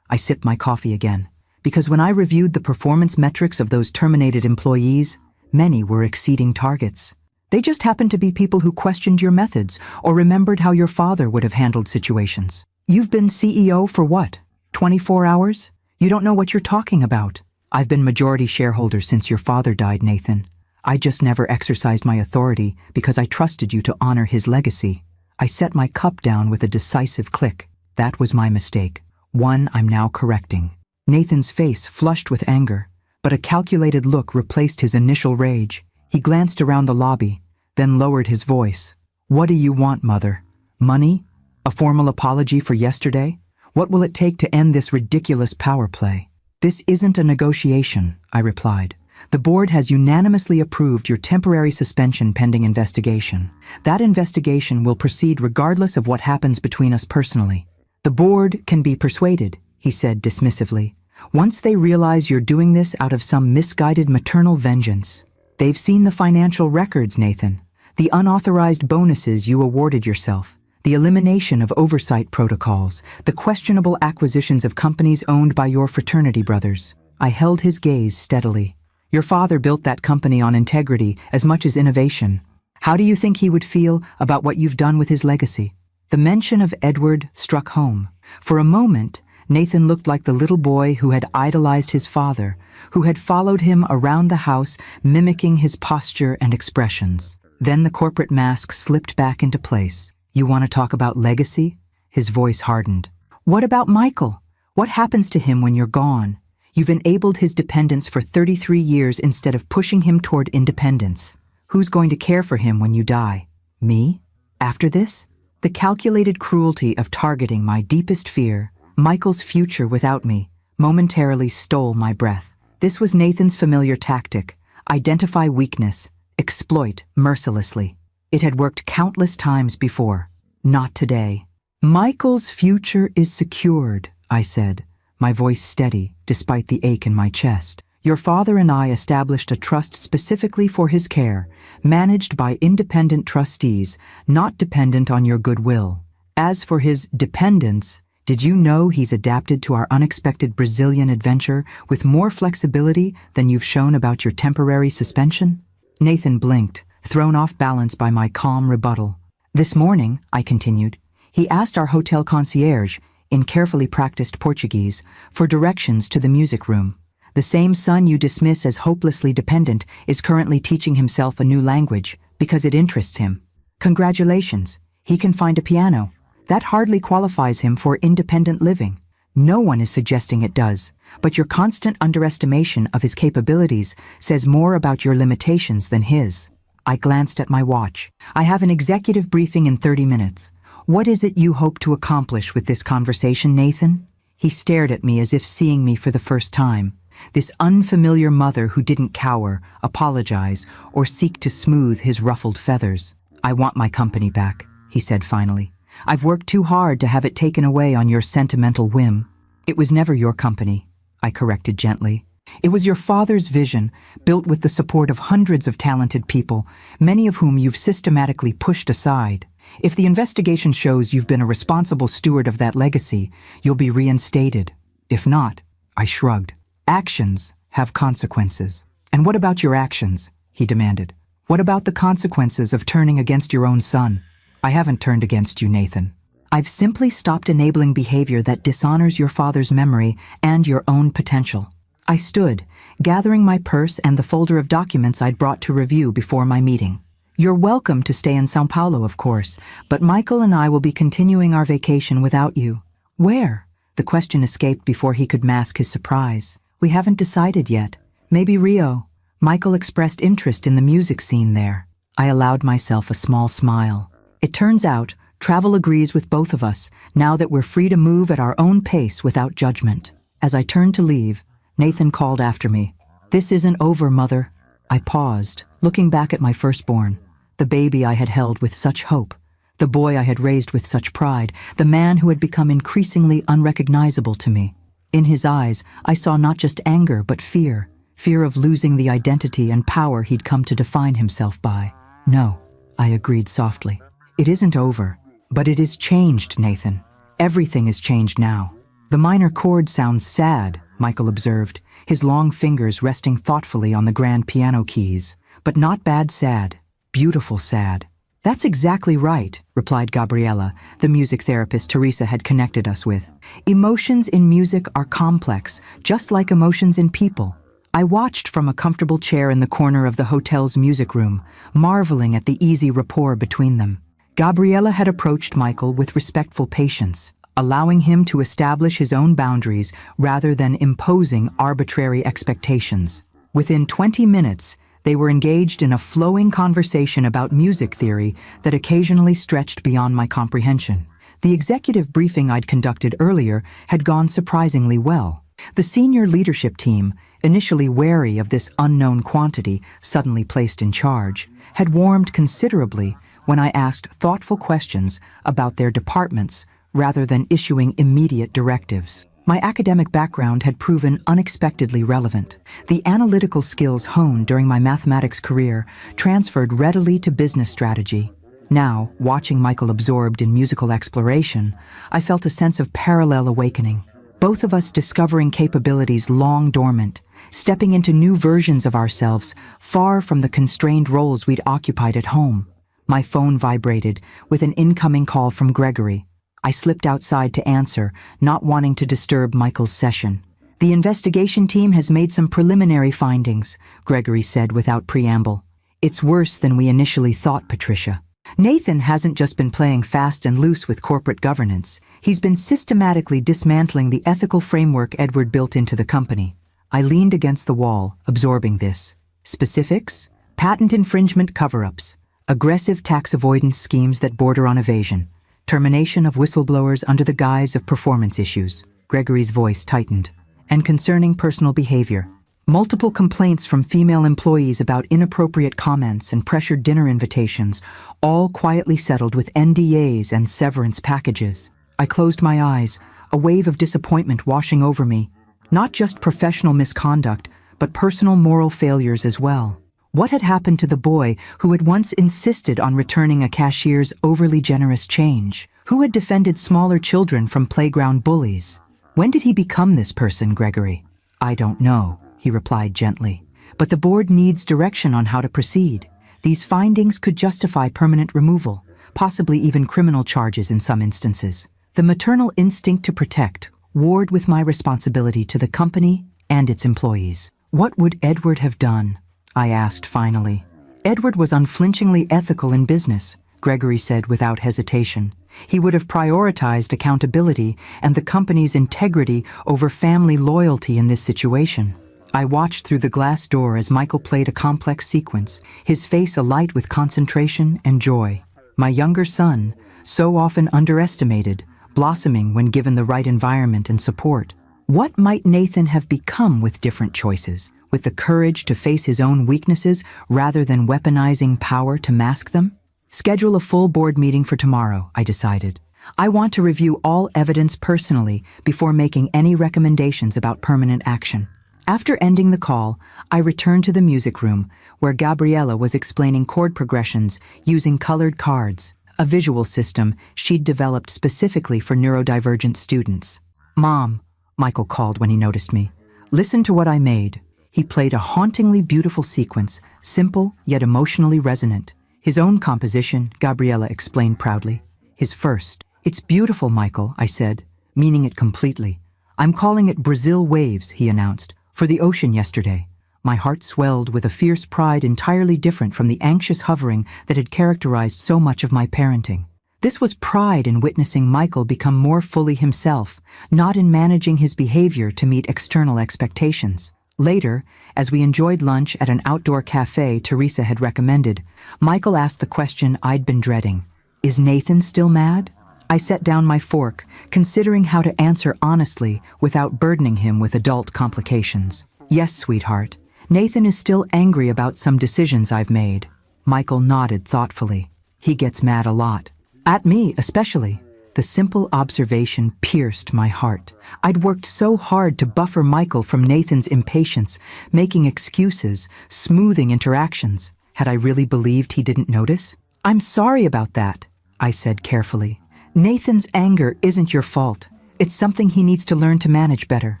I sipped my coffee again. Because when I reviewed the performance metrics of those terminated employees, many were exceeding targets. They just happened to be people who questioned your methods or remembered how your father would have handled situations. "You've been CEO for what? 24 hours? You don't know what you're talking about." "I've been majority shareholder since your father died, Nathan. I just never exercised my authority because I trusted you to honor his legacy." I set my cup down with a decisive click. That was my mistake. One I'm now correcting. Nathan's face flushed with anger, but a calculated look replaced his initial rage. He glanced around the lobby, then lowered his voice. What do you want, Mother? Money? A formal apology for yesterday? What will it take to end this ridiculous power play? This isn't a negotiation, I replied. The board has unanimously approved your temporary suspension pending investigation. That investigation will proceed regardless of what happens between us personally. The board can be persuaded, he said dismissively. Once they realize you're doing this out of some misguided maternal vengeance. They've seen the financial records, Nathan. The unauthorized bonuses you awarded yourself. The elimination of oversight protocols. The questionable acquisitions of companies owned by your fraternity brothers. I held his gaze steadily. Your father built that company on integrity as much as innovation. How do you think he would feel about what you've done with his legacy? The mention of Edward struck home. For a moment, Nathan looked like the little boy who had idolized his father, who had followed him around the house, mimicking his posture and expressions. Then the corporate mask slipped back into place. You want to talk about legacy? His voice hardened. What about Michael? What happens to him when you're gone? You've enabled his dependence for 33 years instead of pushing him toward independence. Who's going to care for him when you die? Me? After this? The calculated cruelty of targeting my deepest fear, Michael's future without me, momentarily stole my breath. This was Nathan's familiar tactic. Identify weakness, exploit mercilessly. It had worked countless times before. Not today. Michael's future is secured, I said, my voice steady despite the ache in my chest. Your father and I established a trust specifically for his care, managed by independent trustees, not dependent on your goodwill. As for his dependence, did you know he's adapted to our unexpected Brazilian adventure with more flexibility than you've shown about your temporary suspension? Nathan blinked, thrown off balance by my calm rebuttal. This morning, I continued, he asked our hotel concierge, in carefully practiced Portuguese, for directions to the music room. The same son you dismiss as hopelessly dependent is currently teaching himself a new language because it interests him. Congratulations, he can find a piano. That hardly qualifies him for independent living. No one is suggesting it does, but your constant underestimation of his capabilities says more about your limitations than his. I glanced at my watch. I have an executive briefing in 30 minutes. What is it you hope to accomplish with this conversation, Nathan? He stared at me as if seeing me for the first time. This unfamiliar mother who didn't cower, apologize, or seek to smooth his ruffled feathers. I want my company back, he said finally. I've worked too hard to have it taken away on your sentimental whim. It was never your company, I corrected gently. It was your father's vision, built with the support of hundreds of talented people, many of whom you've systematically pushed aside. If the investigation shows you've been a responsible steward of that legacy, you'll be reinstated. If not, I shrugged. Actions have consequences. And what about your actions? He demanded. What about the consequences of turning against your own son? I haven't turned against you, Nathan. I've simply stopped enabling behavior that dishonors your father's memory and your own potential. I stood, gathering my purse and the folder of documents I'd brought to review before my meeting. You're welcome to stay in São Paulo, of course, but Michael and I will be continuing our vacation without you. Where? The question escaped before he could mask his surprise. We haven't decided yet. Maybe Rio. Michael expressed interest in the music scene there. I allowed myself a small smile. It turns out, travel agrees with both of us, now that we're free to move at our own pace without judgment. As I turned to leave, Nathan called after me. This isn't over, Mother. I paused, looking back at my firstborn, the baby I had held with such hope, the boy I had raised with such pride, the man who had become increasingly unrecognizable to me. In his eyes, I saw not just anger, but fear of losing the identity and power he'd come to define himself by. No, I agreed softly. It isn't over, but it is changed, Nathan. Everything is changed now. The minor chord sounds sad, Michael observed, his long fingers resting thoughtfully on the grand piano keys. But not bad sad, beautiful sad. That's exactly right, replied Gabriella, the music therapist Teresa had connected us with. Emotions in music are complex, just like emotions in people. I watched from a comfortable chair in the corner of the hotel's music room, marveling at the easy rapport between them. Gabriella had approached Michael with respectful patience, allowing him to establish his own boundaries rather than imposing arbitrary expectations. Within 20 minutes, they were engaged in a flowing conversation about music theory that occasionally stretched beyond my comprehension. The executive briefing I'd conducted earlier had gone surprisingly well. The senior leadership team, initially wary of this unknown quantity suddenly placed in charge, had warmed considerably when I asked thoughtful questions about their departments rather than issuing immediate directives. My academic background had proven unexpectedly relevant. The analytical skills honed during my mathematics career transferred readily to business strategy. Now, watching Michael absorbed in musical exploration, I felt a sense of parallel awakening. Both of us discovering capabilities long dormant, stepping into new versions of ourselves far from the constrained roles we'd occupied at home. My phone vibrated with an incoming call from Gregory. I slipped outside to answer, not wanting to disturb Michael's session. "The investigation team has made some preliminary findings," Gregory said without preamble. "It's worse than we initially thought, Patricia. Nathan hasn't just been playing fast and loose with corporate governance. He's been systematically dismantling the ethical framework Edward built into the company." I leaned against the wall, absorbing this. Specifics? Patent infringement cover-ups, aggressive tax avoidance schemes that border on evasion, termination of whistleblowers under the guise of performance issues. Gregory's voice tightened. And concerning personal behavior. Multiple complaints from female employees about inappropriate comments and pressured dinner invitations, all quietly settled with NDAs and severance packages. I closed my eyes, a wave of disappointment washing over me. Not just professional misconduct, but personal moral failures as well. What had happened to the boy who had once insisted on returning a cashier's overly generous change? Who had defended smaller children from playground bullies? When did he become this person, Gregory? "I don't know," he replied gently. "But the board needs direction on how to proceed. These findings could justify permanent removal, possibly even criminal charges in some instances. The maternal instinct to protect warred with my responsibility to the company and its employees." "What would Edward have done?" I asked finally. "Edward was unflinchingly ethical in business," Gregory said without hesitation. "He would have prioritized accountability and the company's integrity over family loyalty in this situation." I watched through the glass door as Michael played a complex sequence, his face alight with concentration and joy. My younger son, so often underestimated, blossoming when given the right environment and support. What might Nathan have become with different choices, with the courage to face his own weaknesses rather than weaponizing power to mask them? "Schedule a full board meeting for tomorrow," I decided. "I want to review all evidence personally before making any recommendations about permanent action." After ending the call, I returned to the music room, where Gabriella was explaining chord progressions using colored cards, a visual system she'd developed specifically for neurodivergent students. "Mom," Michael called when he noticed me. "Listen to what I made." He played a hauntingly beautiful sequence, simple yet emotionally resonant. His own composition, Gabriella explained proudly. His first. "It's beautiful, Michael," I said, meaning it completely. "I'm calling it Brazil Waves," he announced, "for the ocean yesterday." My heart swelled with a fierce pride entirely different from the anxious hovering that had characterized so much of my parenting. This was pride in witnessing Michael become more fully himself, not in managing his behavior to meet external expectations. Later, as we enjoyed lunch at an outdoor cafe Teresa had recommended, Michael asked the question I'd been dreading. "Is Nathan still mad?" I set down my fork, considering how to answer honestly without burdening him with adult complications. "Yes, sweetheart. Nathan is still angry about some decisions I've made." Michael nodded thoughtfully. "He gets mad a lot. At me, especially." The simple observation pierced my heart. I'd worked so hard to buffer Michael from Nathan's impatience, making excuses, smoothing interactions. Had I really believed he didn't notice? "I'm sorry about that," I said carefully. "Nathan's anger isn't your fault. It's something he needs to learn to manage better.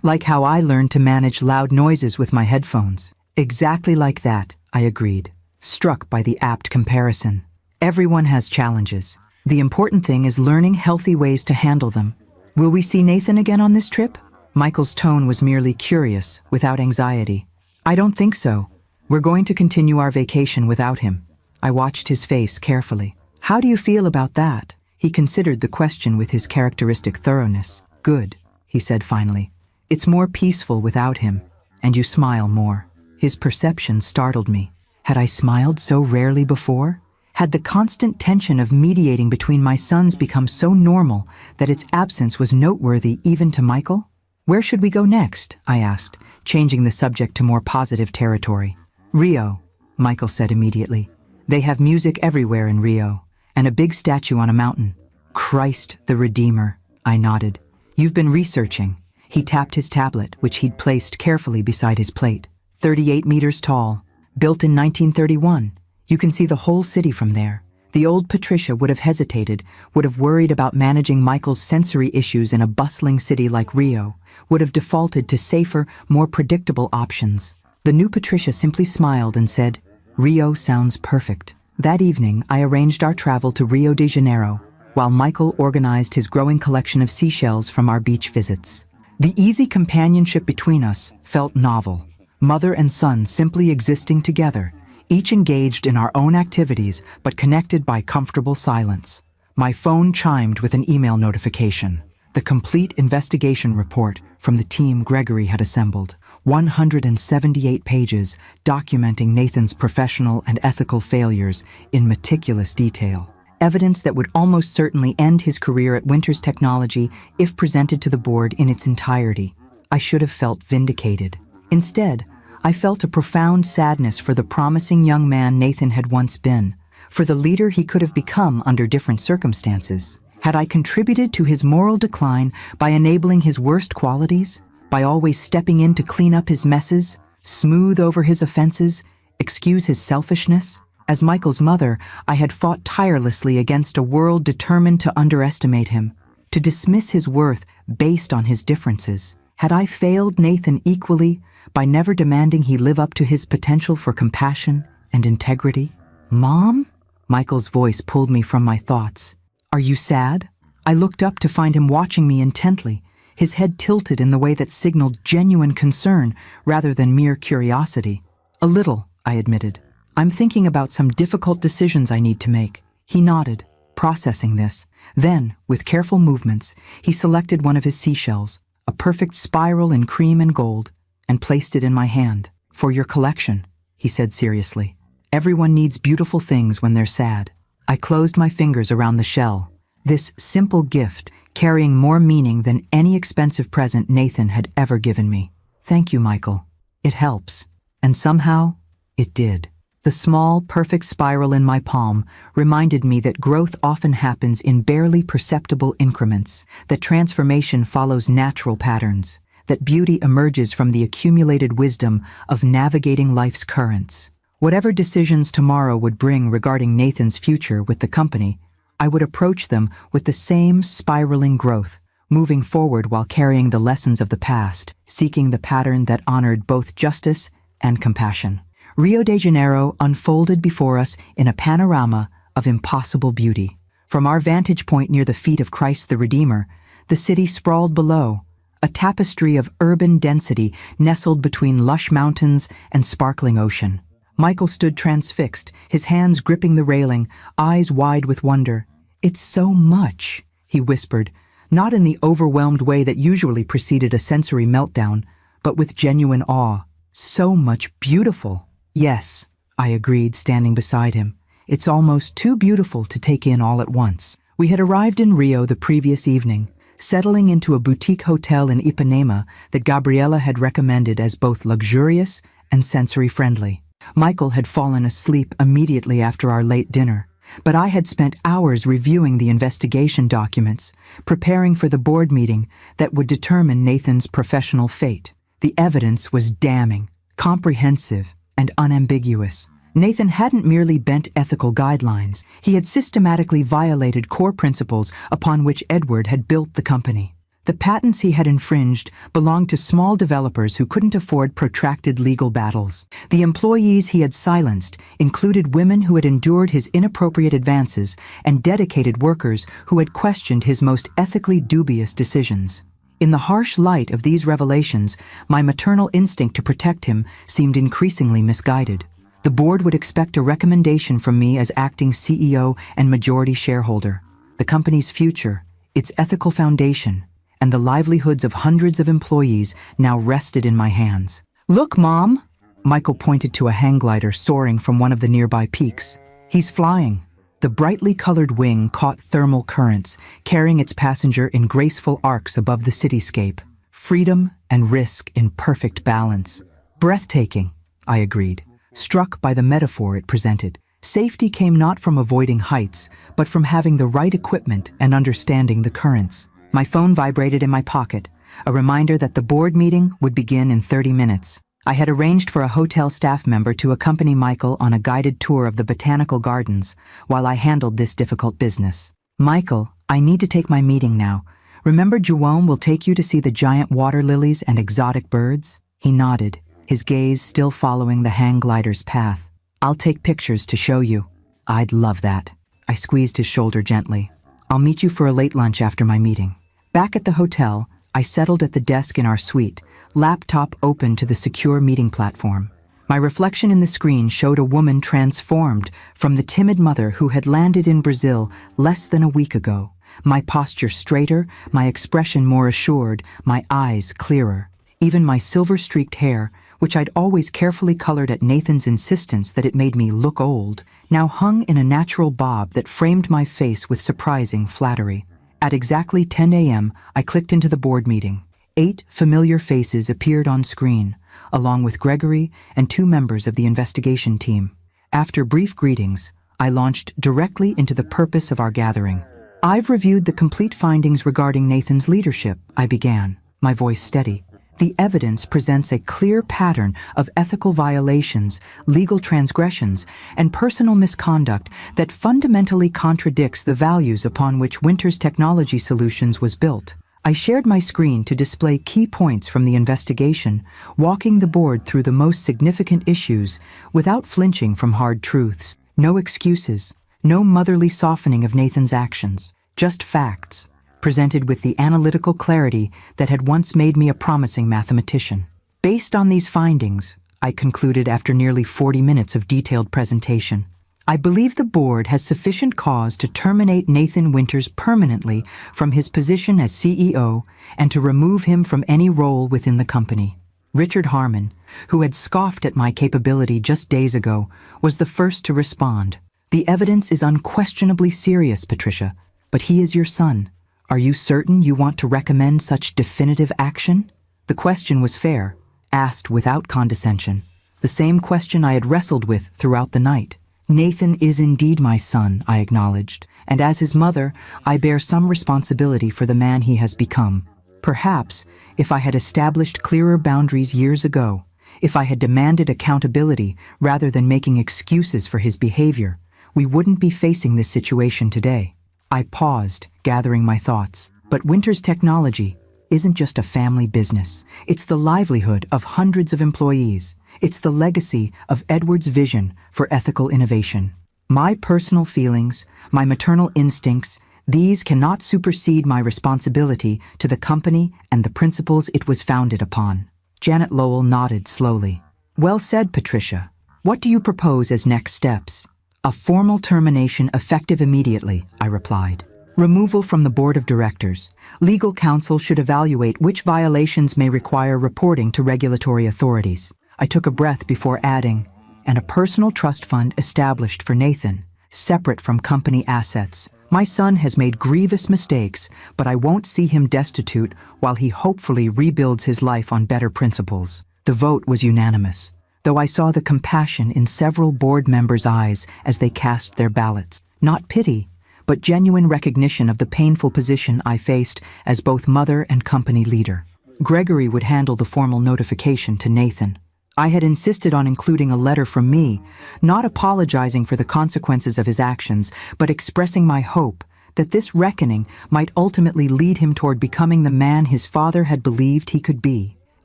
Like how I learned to manage loud noises with my headphones." "Exactly like that," I agreed, struck by the apt comparison. Everyone has challenges. The important thing is learning healthy ways to handle them. "Will we see Nathan again on this trip?" Michael's tone was merely curious, without anxiety. "I don't think so. We're going to continue our vacation without him." I watched his face carefully. "How do you feel about that?" He considered the question with his characteristic thoroughness. "Good," he said finally. "It's more peaceful without him, and you smile more." His perception startled me. Had I smiled so rarely before? Had the constant tension of mediating between my sons become so normal that its absence was noteworthy even to Michael? "Where should we go next?" I asked, changing the subject to more positive territory. "Rio," Michael said immediately. "They have music everywhere in Rio, and a big statue on a mountain." "Christ the Redeemer," I nodded. "You've been researching." He tapped his tablet, which he'd placed carefully beside his plate. 38 meters tall, built in 1931. You can see the whole city from there. The old Patricia would have hesitated, would have worried about managing Michael's sensory issues in a bustling city like Rio, would have defaulted to safer, more predictable options. The new Patricia simply smiled and said, "Rio sounds perfect." That evening, I arranged our travel to Rio de Janeiro, while Michael organized his growing collection of seashells from our beach visits. The easy companionship between us felt novel. Mother and son simply existing together, each engaged in our own activities but connected by comfortable silence. My phone chimed with an email notification. The complete investigation report from the team Gregory had assembled. 178 pages documenting Nathan's professional and ethical failures in meticulous detail. Evidence that would almost certainly end his career at Winters Technology if presented to the board in its entirety. I should have felt vindicated. Instead, I felt a profound sadness for the promising young man Nathan had once been, for the leader he could have become under different circumstances. Had I contributed to his moral decline by enabling his worst qualities? By always stepping in to clean up his messes, smooth over his offenses, excuse his selfishness? As Michael's mother, I had fought tirelessly against a world determined to underestimate him, to dismiss his worth based on his differences. Had I failed Nathan equally by never demanding he live up to his potential for compassion and integrity? "Mom?" Michael's voice pulled me from my thoughts. "Are you sad?" I looked up to find him watching me intently, his head tilted in the way that signaled genuine concern rather than mere curiosity. "A little," I admitted. "I'm thinking about some difficult decisions I need to make." He nodded, processing this. Then, with careful movements, he selected one of his seashells, a perfect spiral in cream and gold, and placed it in my hand. "For your collection," he said seriously. "Everyone needs beautiful things when they're sad." I closed my fingers around the shell. This simple gift, carrying more meaning than any expensive present Nathan had ever given me. "Thank you, Michael. It helps." And somehow, it did. The small, perfect spiral in my palm reminded me that growth often happens in barely perceptible increments, that transformation follows natural patterns, that beauty emerges from the accumulated wisdom of navigating life's currents. Whatever decisions tomorrow would bring regarding Nathan's future with the company, I would approach them with the same spiraling growth, moving forward while carrying the lessons of the past, seeking the pattern that honored both justice and compassion. Rio de Janeiro unfolded before us in a panorama of impossible beauty. From our vantage point near the feet of Christ the Redeemer, the city sprawled below, a tapestry of urban density nestled between lush mountains and sparkling ocean. Michael stood transfixed, his hands gripping the railing, eyes wide with wonder. "It's so much," he whispered, not in the overwhelmed way that usually preceded a sensory meltdown, but with genuine awe. "So much beautiful." "Yes," I agreed, standing beside him. "It's almost too beautiful to take in all at once." We had arrived in Rio the previous evening, settling into a boutique hotel in Ipanema that Gabriela had recommended as both luxurious and sensory-friendly. Michael had fallen asleep immediately after our late dinner, but I had spent hours reviewing the investigation documents, preparing for the board meeting that would determine Nathan's professional fate. The evidence was damning, comprehensive, and unambiguous. Nathan hadn't merely bent ethical guidelines. He had systematically violated core principles upon which Edward had built the company. The patents he had infringed belonged to small developers who couldn't afford protracted legal battles. The employees he had silenced included women who had endured his inappropriate advances and dedicated workers who had questioned his most ethically dubious decisions. In the harsh light of these revelations, my maternal instinct to protect him seemed increasingly misguided. The board would expect a recommendation from me as acting CEO and majority shareholder. the company's future, its ethical foundation, and the livelihoods of hundreds of employees now rested in my hands. "Look, Mom!" Michael pointed to a hang glider soaring from one of the nearby peaks. "He's flying." The brightly colored wing caught thermal currents, carrying its passenger in graceful arcs above the cityscape. Freedom and risk in perfect balance. "Breathtaking," I agreed, struck by the metaphor it presented. Safety came not from avoiding heights, but from having the right equipment and understanding the currents. My phone vibrated in my pocket, a reminder that the board meeting would begin in 30 minutes. I had arranged for a hotel staff member to accompany Michael on a guided tour of the botanical gardens while I handled this difficult business. "Michael, I need to take my meeting now. Remember Jerome will take you to see the giant water lilies and exotic birds?" He nodded, his gaze still following the hang glider's path. "I'll take pictures to show you." "I'd love that." I squeezed his shoulder gently. "I'll meet you for a late lunch after my meeting." Back at the hotel, I settled at the desk in our suite, laptop open to the secure meeting platform. My reflection in the screen showed a woman transformed from the timid mother who had landed in Brazil less than a week ago. My posture straighter, my expression more assured, my eyes clearer. Even my silver-streaked hair, which I'd always carefully colored at Nathan's insistence that it made me look old, now hung in a natural bob that framed my face with surprising flattery. At exactly 10 a.m., I clicked into the board meeting. 8 familiar faces appeared on screen, along with Gregory and 2 members of the investigation team. After brief greetings, I launched directly into the purpose of our gathering. "I've reviewed the complete findings regarding Nathan's leadership," I began, my voice steady. "The evidence presents a clear pattern of ethical violations, legal transgressions, and personal misconduct that fundamentally contradicts the values upon which Winter's Technology Solutions was built." I shared my screen to display key points from the investigation, walking the board through the most significant issues without flinching from hard truths. No excuses, no motherly softening of Nathan's actions, just facts, presented with the analytical clarity that had once made me a promising mathematician. "Based on these findings," I concluded after nearly 40 minutes of detailed presentation, "I believe the board has sufficient cause to terminate Nathan Winters permanently from his position as CEO and to remove him from any role within the company." Richard Harmon, who had scoffed at my capability just days ago, was the first to respond. "The evidence is unquestionably serious, Patricia, but he is your son. Are you certain you want to recommend such definitive action?" The question was fair, asked without condescension. The same question I had wrestled with throughout the night. "Nathan is indeed my son," I acknowledged, "and as his mother, I bear some responsibility for the man he has become. Perhaps, if I had established clearer boundaries years ago, if I had demanded accountability rather than making excuses for his behavior, we wouldn't be facing this situation today." I paused, gathering my thoughts. But Winter's Technology isn't just a family business. It's the livelihood of hundreds of employees. It's the legacy of Edward's vision for ethical innovation. My personal feelings, my maternal instincts, these cannot supersede my responsibility to the company and the principles it was founded upon. Janet Lowell nodded slowly. "Well said, Patricia. What do you propose as next steps?" "A formal termination effective immediately," I replied. "Removal from the board of directors. Legal counsel should evaluate which violations may require reporting to regulatory authorities." I took a breath before adding, "and a personal trust fund established for Nathan, separate from company assets. My son has made grievous mistakes, but I won't see him destitute while he hopefully rebuilds his life on better principles." The vote was unanimous, though I saw the compassion in several board members' eyes as they cast their ballots. Not pity, but genuine recognition of the painful position I faced as both mother and company leader. Gregory would handle the formal notification to Nathan. I had insisted on including a letter from me, not apologizing for the consequences of his actions, but expressing my hope that this reckoning might ultimately lead him toward becoming the man his father had believed he could be.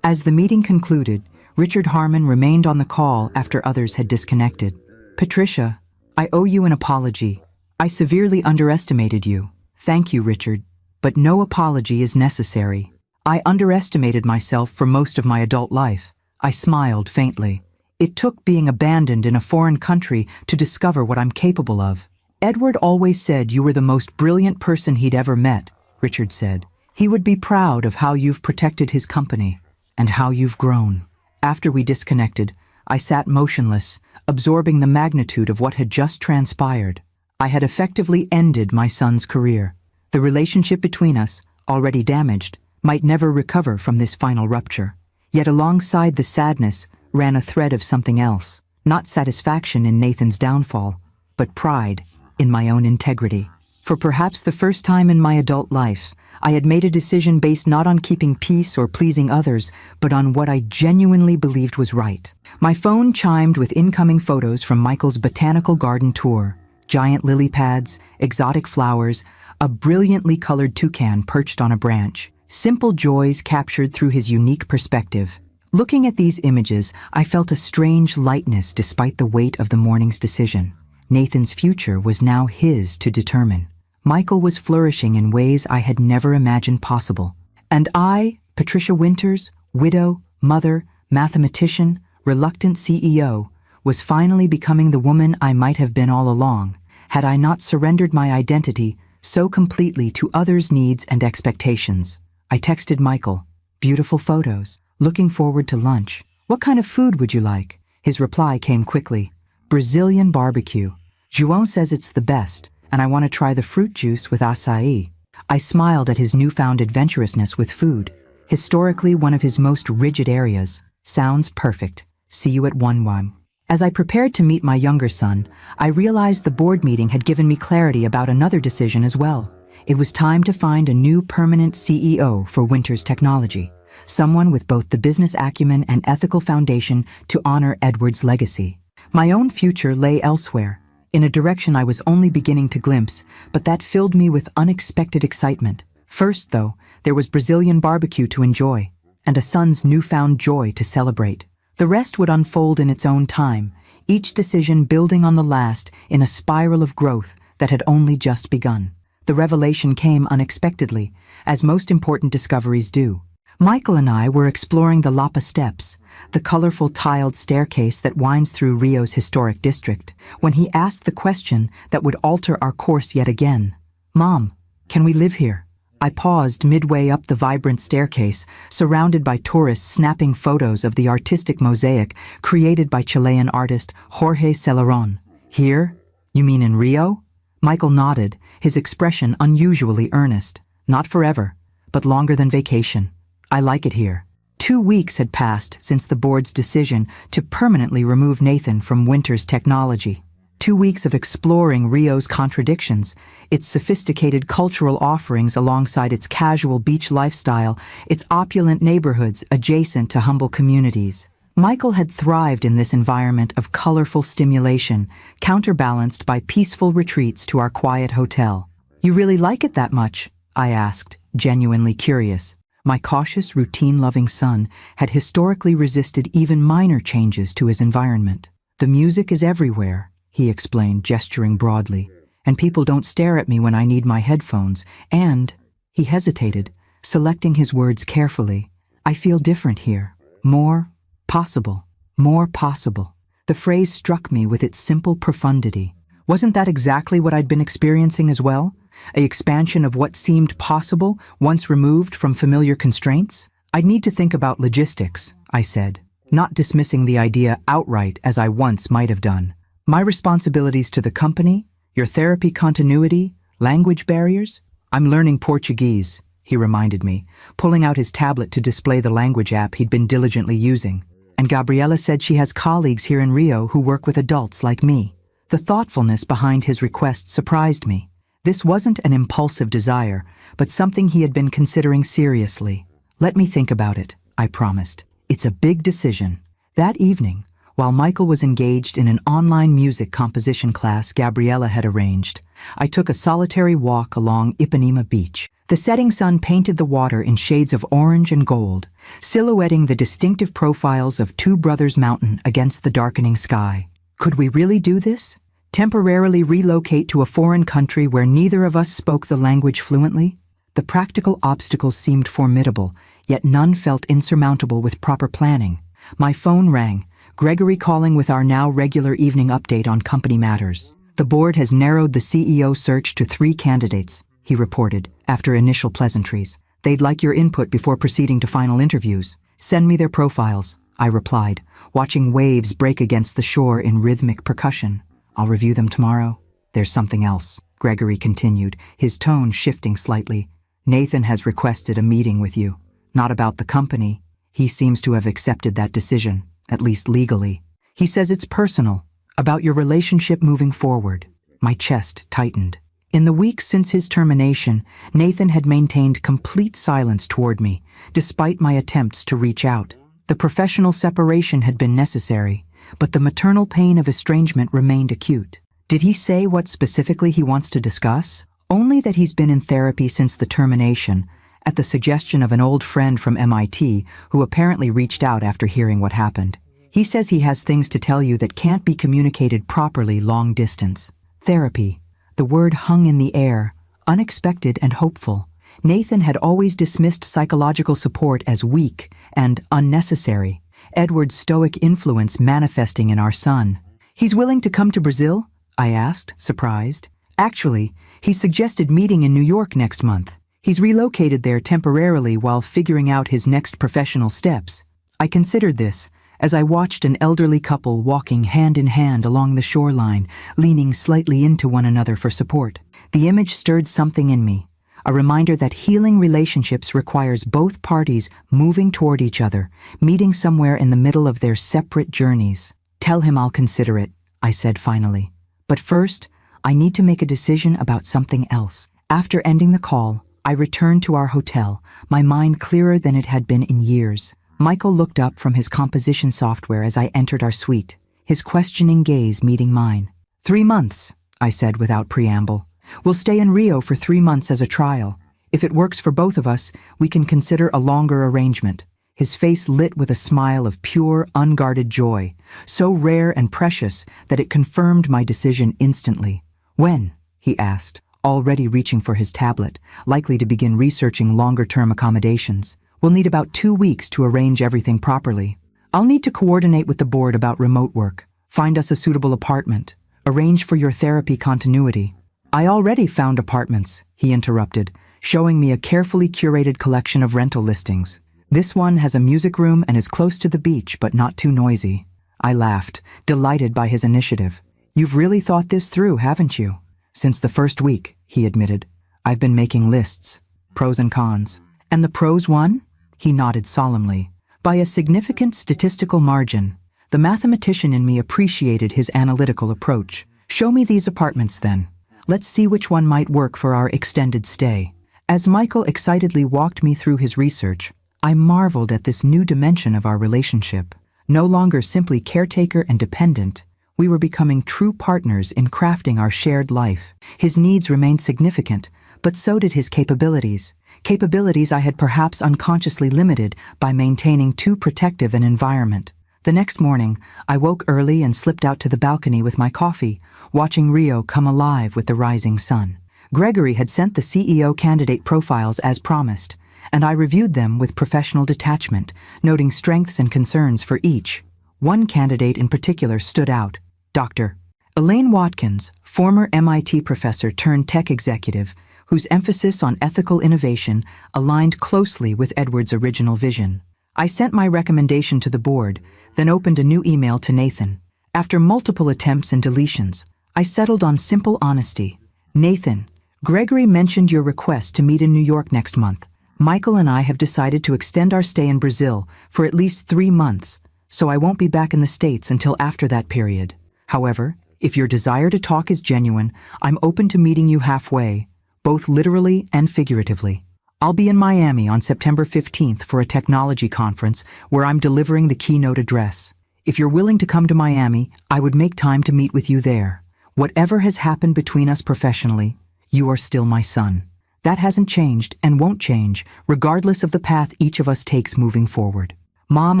As the meeting concluded, Richard Harmon remained on the call after others had disconnected. "Patricia, I owe you an apology. I severely underestimated you." "Thank you, Richard, but no apology is necessary. I underestimated myself for most of my adult life." I smiled faintly. "It took being abandoned in a foreign country to discover what I'm capable of." Edward always said you were the most brilliant person he'd ever met, Richard said. He would be proud of how you've protected his company and how you've grown. After we disconnected, I sat motionless, absorbing the magnitude of what had just transpired. I had effectively ended my son's career. The relationship between us, already damaged, might never recover from this final rupture. Yet alongside the sadness ran a thread of something else. Not satisfaction in Nathan's downfall, but pride in my own integrity. For perhaps the first time in my adult life, I had made a decision based not on keeping peace or pleasing others, but on what I genuinely believed was right. My phone chimed with incoming photos from Michael's botanical garden tour. Giant lily pads, exotic flowers, a brilliantly colored toucan perched on a branch. Simple joys captured through his unique perspective. Looking at these images, I felt a strange lightness despite the weight of the morning's decision. Nathan's future was now his to determine. Michael was flourishing in ways I had never imagined possible. And I, Patricia Winters, widow, mother, mathematician, reluctant CEO, was finally becoming the woman I might have been all along, had I not surrendered my identity so completely to others' needs and expectations. I texted Michael, "Beautiful photos. Looking forward to lunch. What kind of food would you like?" His reply came quickly. "Brazilian barbecue. João says it's the best, and I want to try the fruit juice with acai." I smiled at his newfound adventurousness with food. Historically one of his most rigid areas. Sounds perfect. See you at 1:1. As I prepared to meet my younger son, I realized the board meeting had given me clarity about another decision as well. It was time to find a new permanent CEO for Winters Technology, someone with both the business acumen and ethical foundation to honor Edward's legacy. My own future lay elsewhere, in a direction I was only beginning to glimpse, but that filled me with unexpected excitement. First, though, there was Brazilian barbecue to enjoy, and a son's newfound joy to celebrate. The rest would unfold in its own time, each decision building on the last in a spiral of growth that had only just begun. The revelation came unexpectedly, as most important discoveries do. Michael and I were exploring the Lapa Steps, the colorful tiled staircase that winds through Rio's historic district, when he asked the question that would alter our course yet again. "Mom, can we live here?" I paused midway up the vibrant staircase, surrounded by tourists snapping photos of the artistic mosaic created by Chilean artist Jorge Celerón. "Here? You mean in Rio?" Michael nodded, his expression unusually earnest. "Not forever, but longer than vacation. I like it here." 2 weeks had passed since the board's decision to permanently remove Nathan from Winters Technology. 2 weeks of exploring Rio's contradictions, its sophisticated cultural offerings alongside its casual beach lifestyle, its opulent neighborhoods adjacent to humble communities. Michael had thrived in this environment of colorful stimulation, counterbalanced by peaceful retreats to our quiet hotel. "You really like it that much?" I asked, genuinely curious. My cautious, routine-loving son had historically resisted even minor changes to his environment. "The music is everywhere," he explained, gesturing broadly, "and people don't stare at me when I need my headphones, and—" he hesitated, selecting his words carefully. "I feel different here. More possible. More possible." The phrase struck me with its simple profundity. Wasn't that exactly what I'd been experiencing as well? An expansion of what seemed possible once removed from familiar constraints? "I'd need to think about logistics," I said, not dismissing the idea outright as I once might have done. "My responsibilities to the company, your therapy continuity, language barriers?" "I'm learning Portuguese," he reminded me, pulling out his tablet to display the language app he'd been diligently using. "And Gabriela said she has colleagues here in Rio who work with adults like me." The thoughtfulness behind his request surprised me. This wasn't an impulsive desire, but something he had been considering seriously. "Let me think about it," I promised. "It's a big decision." That evening, while Michael was engaged in an online music composition class Gabriela had arranged, I took a solitary walk along Ipanema Beach. The setting sun painted the water in shades of orange and gold, silhouetting the distinctive profiles of Two Brothers Mountain against the darkening sky. Could we really do this? Temporarily relocate to a foreign country where neither of us spoke the language fluently? The practical obstacles seemed formidable, yet none felt insurmountable with proper planning. My phone rang, Gregory calling with our now regular evening update on company matters. The board has narrowed the CEO search to 3 candidates, he reported, after initial pleasantries. They'd like your input before proceeding to final interviews. Send me their profiles, I replied, watching waves break against the shore in rhythmic percussion. I'll review them tomorrow. There's something else, Gregory continued, his tone shifting slightly. Nathan has requested a meeting with you. Not about the company. He seems to have accepted that decision, at least legally. He says it's personal, about your relationship moving forward. My chest tightened. In the weeks since his termination, Nathan had maintained complete silence toward me, despite my attempts to reach out. The professional separation had been necessary, but the maternal pain of estrangement remained acute. Did he say what specifically he wants to discuss? Only that he's been in therapy since the termination, at the suggestion of an old friend from MIT who apparently reached out after hearing what happened. He says he has things to tell you that can't be communicated properly long distance. Therapy. The word hung in the air, unexpected and hopeful. Nathan had always dismissed psychological support as weak and unnecessary, Edward's stoic influence manifesting in our son. He's willing to come to Brazil? I asked, surprised. Actually, he suggested meeting in New York next month. He's relocated there temporarily while figuring out his next professional steps. I considered this as I watched an elderly couple walking hand in hand along the shoreline, leaning slightly into one another for support. The image stirred something in me, a reminder that healing relationships requires both parties moving toward each other, meeting somewhere in the middle of their separate journeys. Tell him I'll consider it, I said finally. But first, I need to make a decision about something else. After ending the call, I returned to our hotel, my mind clearer than it had been in years. Michael looked up from his composition software as I entered our suite, his questioning gaze meeting mine. 3 months, I said without preamble. We'll stay in Rio for 3 months as a trial. If it works for both of us, we can consider a longer arrangement. His face lit with a smile of pure, unguarded joy, so rare and precious that it confirmed my decision instantly. When? He asked, already reaching for his tablet, likely to begin researching longer-term accommodations. We'll need about 2 weeks to arrange everything properly. I'll need to coordinate with the board about remote work, find us a suitable apartment, arrange for your therapy continuity. I already found apartments, he interrupted, showing me a carefully curated collection of rental listings. This one has a music room and is close to the beach, but not too noisy. I laughed, delighted by his initiative. You've really thought this through, haven't you? Since the first week, he admitted. I've been making lists, pros and cons. And the pros won? He nodded solemnly. By a significant statistical margin. The mathematician in me appreciated his analytical approach. Show me these apartments then. Let's see which one might work for our extended stay. As Michael excitedly walked me through his research, I marveled at this new dimension of our relationship. No longer simply caretaker and dependent, we were becoming true partners in crafting our shared life. His needs remained significant, but so did his capabilities. Capabilities I had perhaps unconsciously limited by maintaining too protective an environment. The next morning, I woke early and slipped out to the balcony with my coffee, watching Rio come alive with the rising sun. Gregory had sent the CEO candidate profiles as promised, and I reviewed them with professional detachment, noting strengths and concerns for each. One candidate in particular stood out, Dr. Elaine Watkins, former MIT professor turned tech executive, whose emphasis on ethical innovation aligned closely with Edward's original vision. I sent my recommendation to the board, then opened a new email to Nathan. After multiple attempts and deletions, I settled on simple honesty. Nathan, Gregory mentioned your request to meet in New York next month. Michael and I have decided to extend our stay in Brazil for at least 3 months, so I won't be back in the States until after that period. However, if your desire to talk is genuine, I'm open to meeting you halfway, both literally and figuratively. I'll be in Miami on September 15th for a technology conference where I'm delivering the keynote address. If you're willing to come to Miami, I would make time to meet with you there. Whatever has happened between us professionally, you are still my son. That hasn't changed and won't change, regardless of the path each of us takes moving forward. Mom,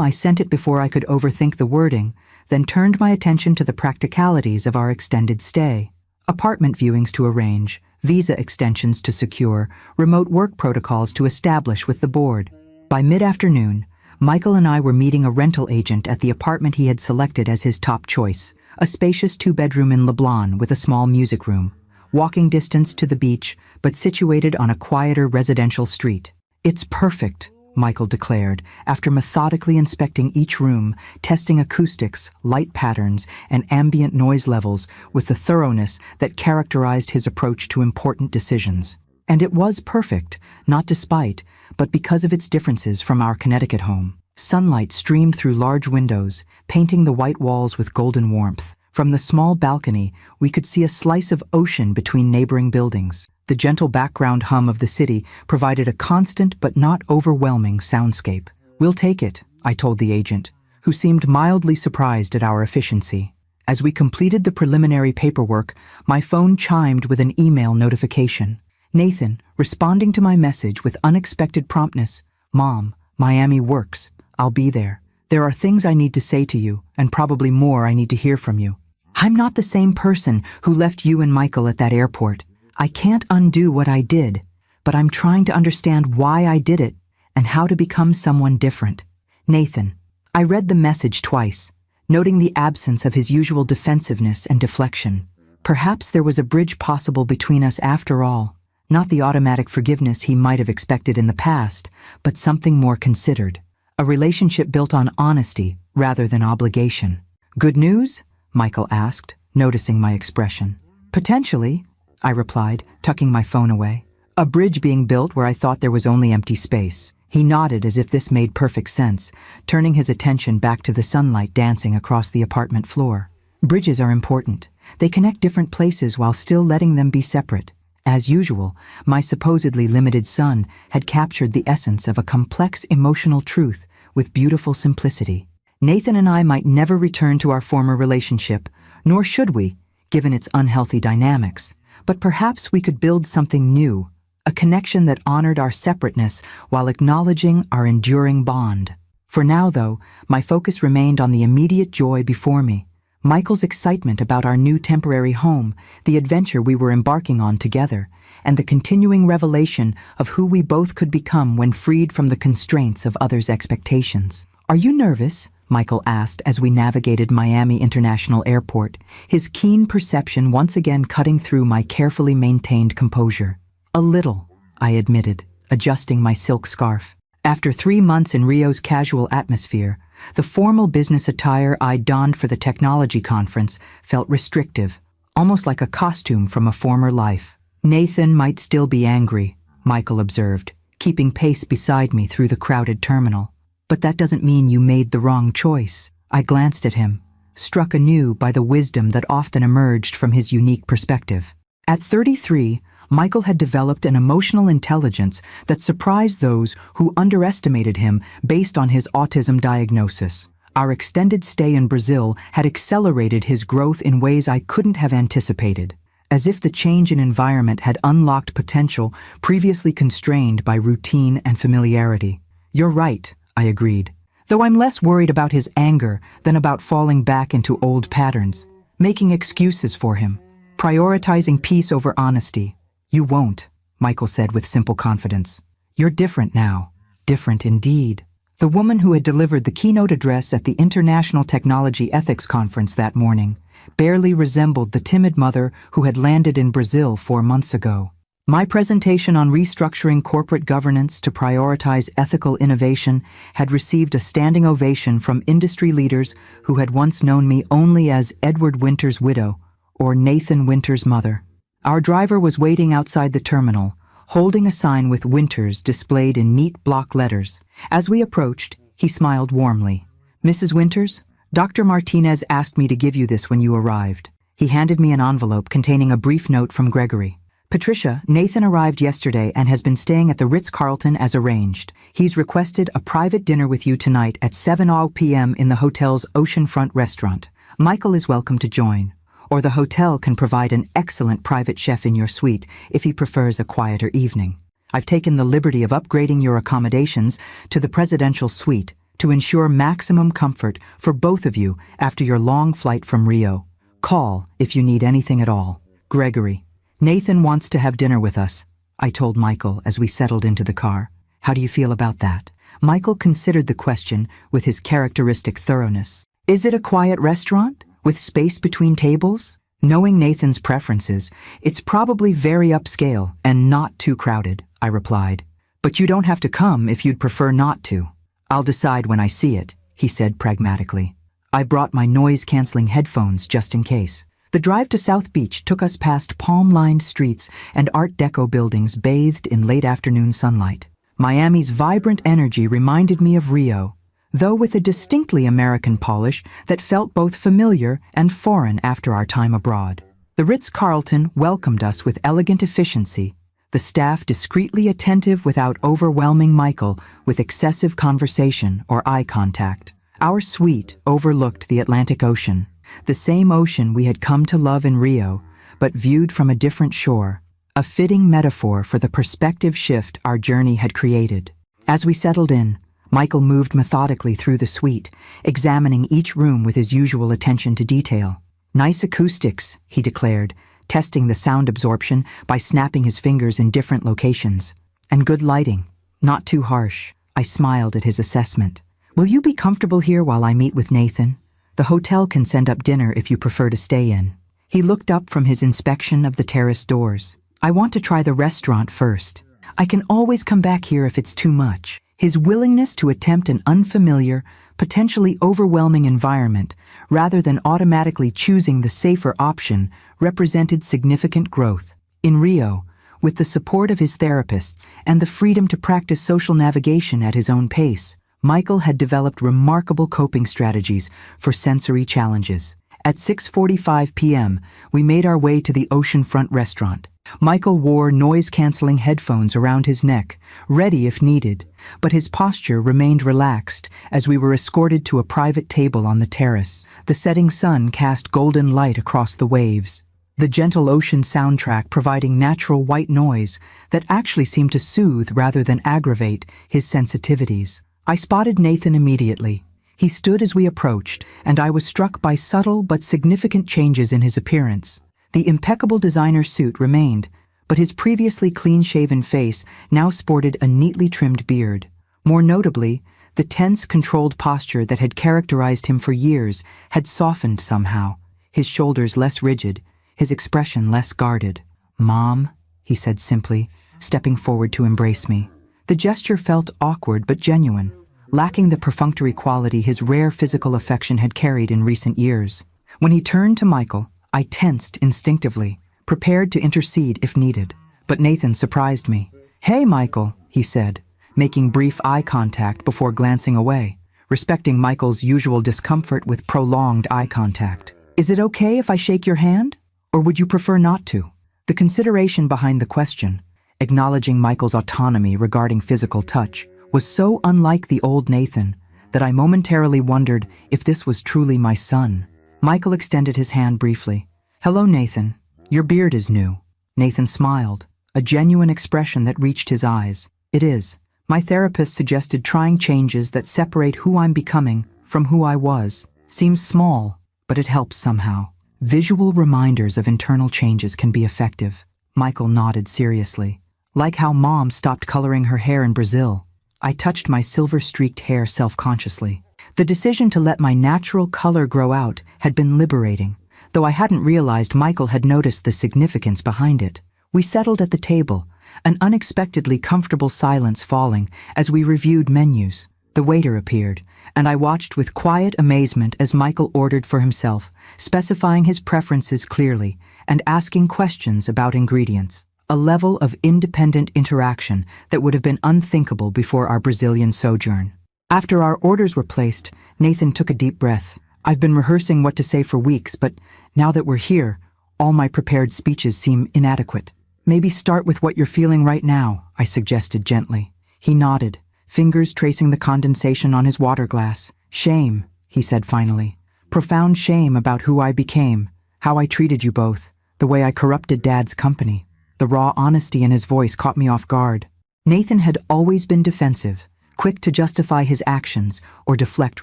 I sent it before I could overthink the wording, then turned my attention to the practicalities of our extended stay. Apartment viewings to arrange, visa extensions to secure, remote work protocols to establish with the board. By mid-afternoon, Michael and I were meeting a rental agent at the apartment he had selected as his top choice, a spacious two-bedroom in Leblon with a small music room, walking distance to the beach, but situated on a quieter residential street. "It's perfect," Michael declared, after methodically inspecting each room, testing acoustics, light patterns, and ambient noise levels with the thoroughness that characterized his approach to important decisions. And it was perfect, not despite, but because of its differences from our Connecticut home. Sunlight streamed through large windows, painting the white walls with golden warmth. From the small balcony, we could see a slice of ocean between neighboring buildings. The gentle background hum of the city provided a constant but not overwhelming soundscape. "We'll take it," I told the agent, who seemed mildly surprised at our efficiency. As we completed the preliminary paperwork, my phone chimed with an email notification. Nathan, responding to my message with unexpected promptness. "Mom, Miami works. I'll be there. There are things I need to say to you, and probably more I need to hear from you. I'm not the same person who left you and Michael at that airport. I can't undo what I did, but I'm trying to understand why I did it and how to become someone different. Nathan." I read the message twice, noting the absence of his usual defensiveness and deflection. Perhaps there was a bridge possible between us after all, not the automatic forgiveness he might have expected in the past, but something more considered. A relationship built on honesty rather than obligation. "Good news?" Michael asked, noticing my expression. "Potentially," I replied, tucking my phone away. "A bridge being built where I thought there was only empty space." He nodded as if this made perfect sense, turning his attention back to the sunlight dancing across the apartment floor. "Bridges are important. They connect different places while still letting them be separate." As usual, my supposedly limited son had captured the essence of a complex emotional truth with beautiful simplicity. Nathan and I might never return to our former relationship, nor should we, given its unhealthy dynamics. But perhaps we could build something new, a connection that honored our separateness while acknowledging our enduring bond. For now, though, my focus remained on the immediate joy before me. Michael's excitement about our new temporary home, the adventure we were embarking on together, and the continuing revelation of who we both could become when freed from the constraints of others' expectations. "Are you nervous?" Michael asked as we navigated Miami International Airport, his keen perception once again cutting through my carefully maintained composure. "A little," I admitted, adjusting my silk scarf. After 3 months in Rio's casual atmosphere, the formal business attire I donned for the technology conference felt restrictive, almost like a costume from a former life. "Nathan might still be angry," Michael observed, keeping pace beside me through the crowded terminal. "But that doesn't mean you made the wrong choice." I glanced at him, struck anew by the wisdom that often emerged from his unique perspective. At 33, Michael had developed an emotional intelligence that surprised those who underestimated him based on his autism diagnosis. Our extended stay in Brazil had accelerated his growth in ways I couldn't have anticipated, as if the change in environment had unlocked potential previously constrained by routine and familiarity. "You're right," I agreed, though I'm less worried about his anger than about falling back into old patterns, making excuses for him, prioritizing peace over honesty. "You won't," Michael said with simple confidence. "You're different now. Different indeed." The woman who had delivered the keynote address at the International Technology Ethics Conference that morning barely resembled the timid mother who had landed in Brazil 4 months ago. My presentation on restructuring corporate governance to prioritize ethical innovation had received a standing ovation from industry leaders who had once known me only as Edward Winter's widow or Nathan Winter's mother. Our driver was waiting outside the terminal, holding a sign with Winters displayed in neat block letters. As we approached, he smiled warmly. "Mrs. Winters, Dr. Martinez asked me to give you this when you arrived." He handed me an envelope containing a brief note from Gregory. "Patricia, Nathan arrived yesterday and has been staying at the Ritz-Carlton as arranged. He's requested a private dinner with you tonight at 7 p.m. in the hotel's oceanfront restaurant. Michael is welcome to join. Or the hotel can provide an excellent private chef in your suite if he prefers a quieter evening. I've taken the liberty of upgrading your accommodations to the presidential suite to ensure maximum comfort for both of you after your long flight from Rio. Call if you need anything at all. Gregory." "Nathan wants to have dinner with us," I told Michael as we settled into the car. "How do you feel about that?" Michael considered the question with his characteristic thoroughness. "Is it a quiet restaurant? With space between tables? Knowing Nathan's preferences, it's probably very upscale and not too crowded, I replied. But you don't have to come if you'd prefer not to. I'll decide when I see it, he said pragmatically. I brought my noise-canceling headphones just in case. The drive to South Beach took us past palm-lined streets and Art Deco buildings bathed in late-afternoon sunlight. Miami's vibrant energy reminded me of Rio, though with a distinctly American polish that felt both familiar and foreign after our time abroad. The Ritz-Carlton welcomed us with elegant efficiency, the staff discreetly attentive without overwhelming Michael with excessive conversation or eye contact. Our suite overlooked the Atlantic Ocean, the same ocean we had come to love in Rio, but viewed from a different shore, a fitting metaphor for the perspective shift our journey had created. As we settled in, Michael moved methodically through the suite, examining each room with his usual attention to detail. Nice acoustics, he declared, testing the sound absorption by snapping his fingers in different locations. And good lighting, not too harsh. I smiled at his assessment. Will you be comfortable here while I meet with Nathan? The hotel can send up dinner if you prefer to stay in. He looked up from his inspection of the terrace doors. I want to try the restaurant first. I can always come back here if it's too much. His willingness to attempt an unfamiliar, potentially overwhelming environment, rather than automatically choosing the safer option, represented significant growth. In Rio, with the support of his therapists and the freedom to practice social navigation at his own pace, Michael had developed remarkable coping strategies for sensory challenges. At 6:45 p.m., we made our way to the oceanfront restaurant. Michael wore noise-canceling headphones around his neck, ready if needed, but his posture remained relaxed as we were escorted to a private table on the terrace. The setting sun cast golden light across the waves, the gentle ocean soundtrack providing natural white noise that actually seemed to soothe rather than aggravate his sensitivities. I spotted Nathan immediately. He stood as we approached, and I was struck by subtle but significant changes in his appearance. The impeccable designer suit remained, but his previously clean-shaven face now sported a neatly trimmed beard. More notably, the tense, controlled posture that had characterized him for years had softened somehow, his shoulders less rigid, his expression less guarded. "Mom," he said simply, stepping forward to embrace me. The gesture felt awkward but genuine, lacking the perfunctory quality his rare physical affection had carried in recent years. When he turned to Michael, I tensed instinctively, prepared to intercede if needed. But Nathan surprised me. "Hey, Michael," he said, making brief eye contact before glancing away, respecting Michael's usual discomfort with prolonged eye contact. "Is it okay if I shake your hand? Or would you prefer not to?" The consideration behind the question, acknowledging Michael's autonomy regarding physical touch, was so unlike the old Nathan that I momentarily wondered if this was truly my son. Michael extended his hand briefly. "Hello, Nathan. Your beard is new." Nathan smiled, a genuine expression that reached his eyes. "It is. My therapist suggested trying changes that separate who I'm becoming from who I was. Seems small, but it helps somehow. Visual reminders of internal changes can be effective." Michael nodded seriously. "Like how Mom stopped coloring her hair in Brazil." I touched my silver-streaked hair self-consciously. The decision to let my natural color grow out had been liberating, though I hadn't realized Michael had noticed the significance behind it. We settled at the table, an unexpectedly comfortable silence falling as we reviewed menus. The waiter appeared, and I watched with quiet amazement as Michael ordered for himself, specifying his preferences clearly and asking questions about ingredients. A level of independent interaction that would have been unthinkable before our Brazilian sojourn. After our orders were placed, Nathan took a deep breath. "I've been rehearsing what to say for weeks, but now that we're here, all my prepared speeches seem inadequate. Maybe start with what you're feeling right now," I suggested gently. He nodded, fingers tracing the condensation on his water glass. "Shame," he said finally. "Profound shame about who I became, how I treated you both, the way I corrupted Dad's company." The raw honesty in his voice caught me off guard. Nathan had always been defensive, quick to justify his actions or deflect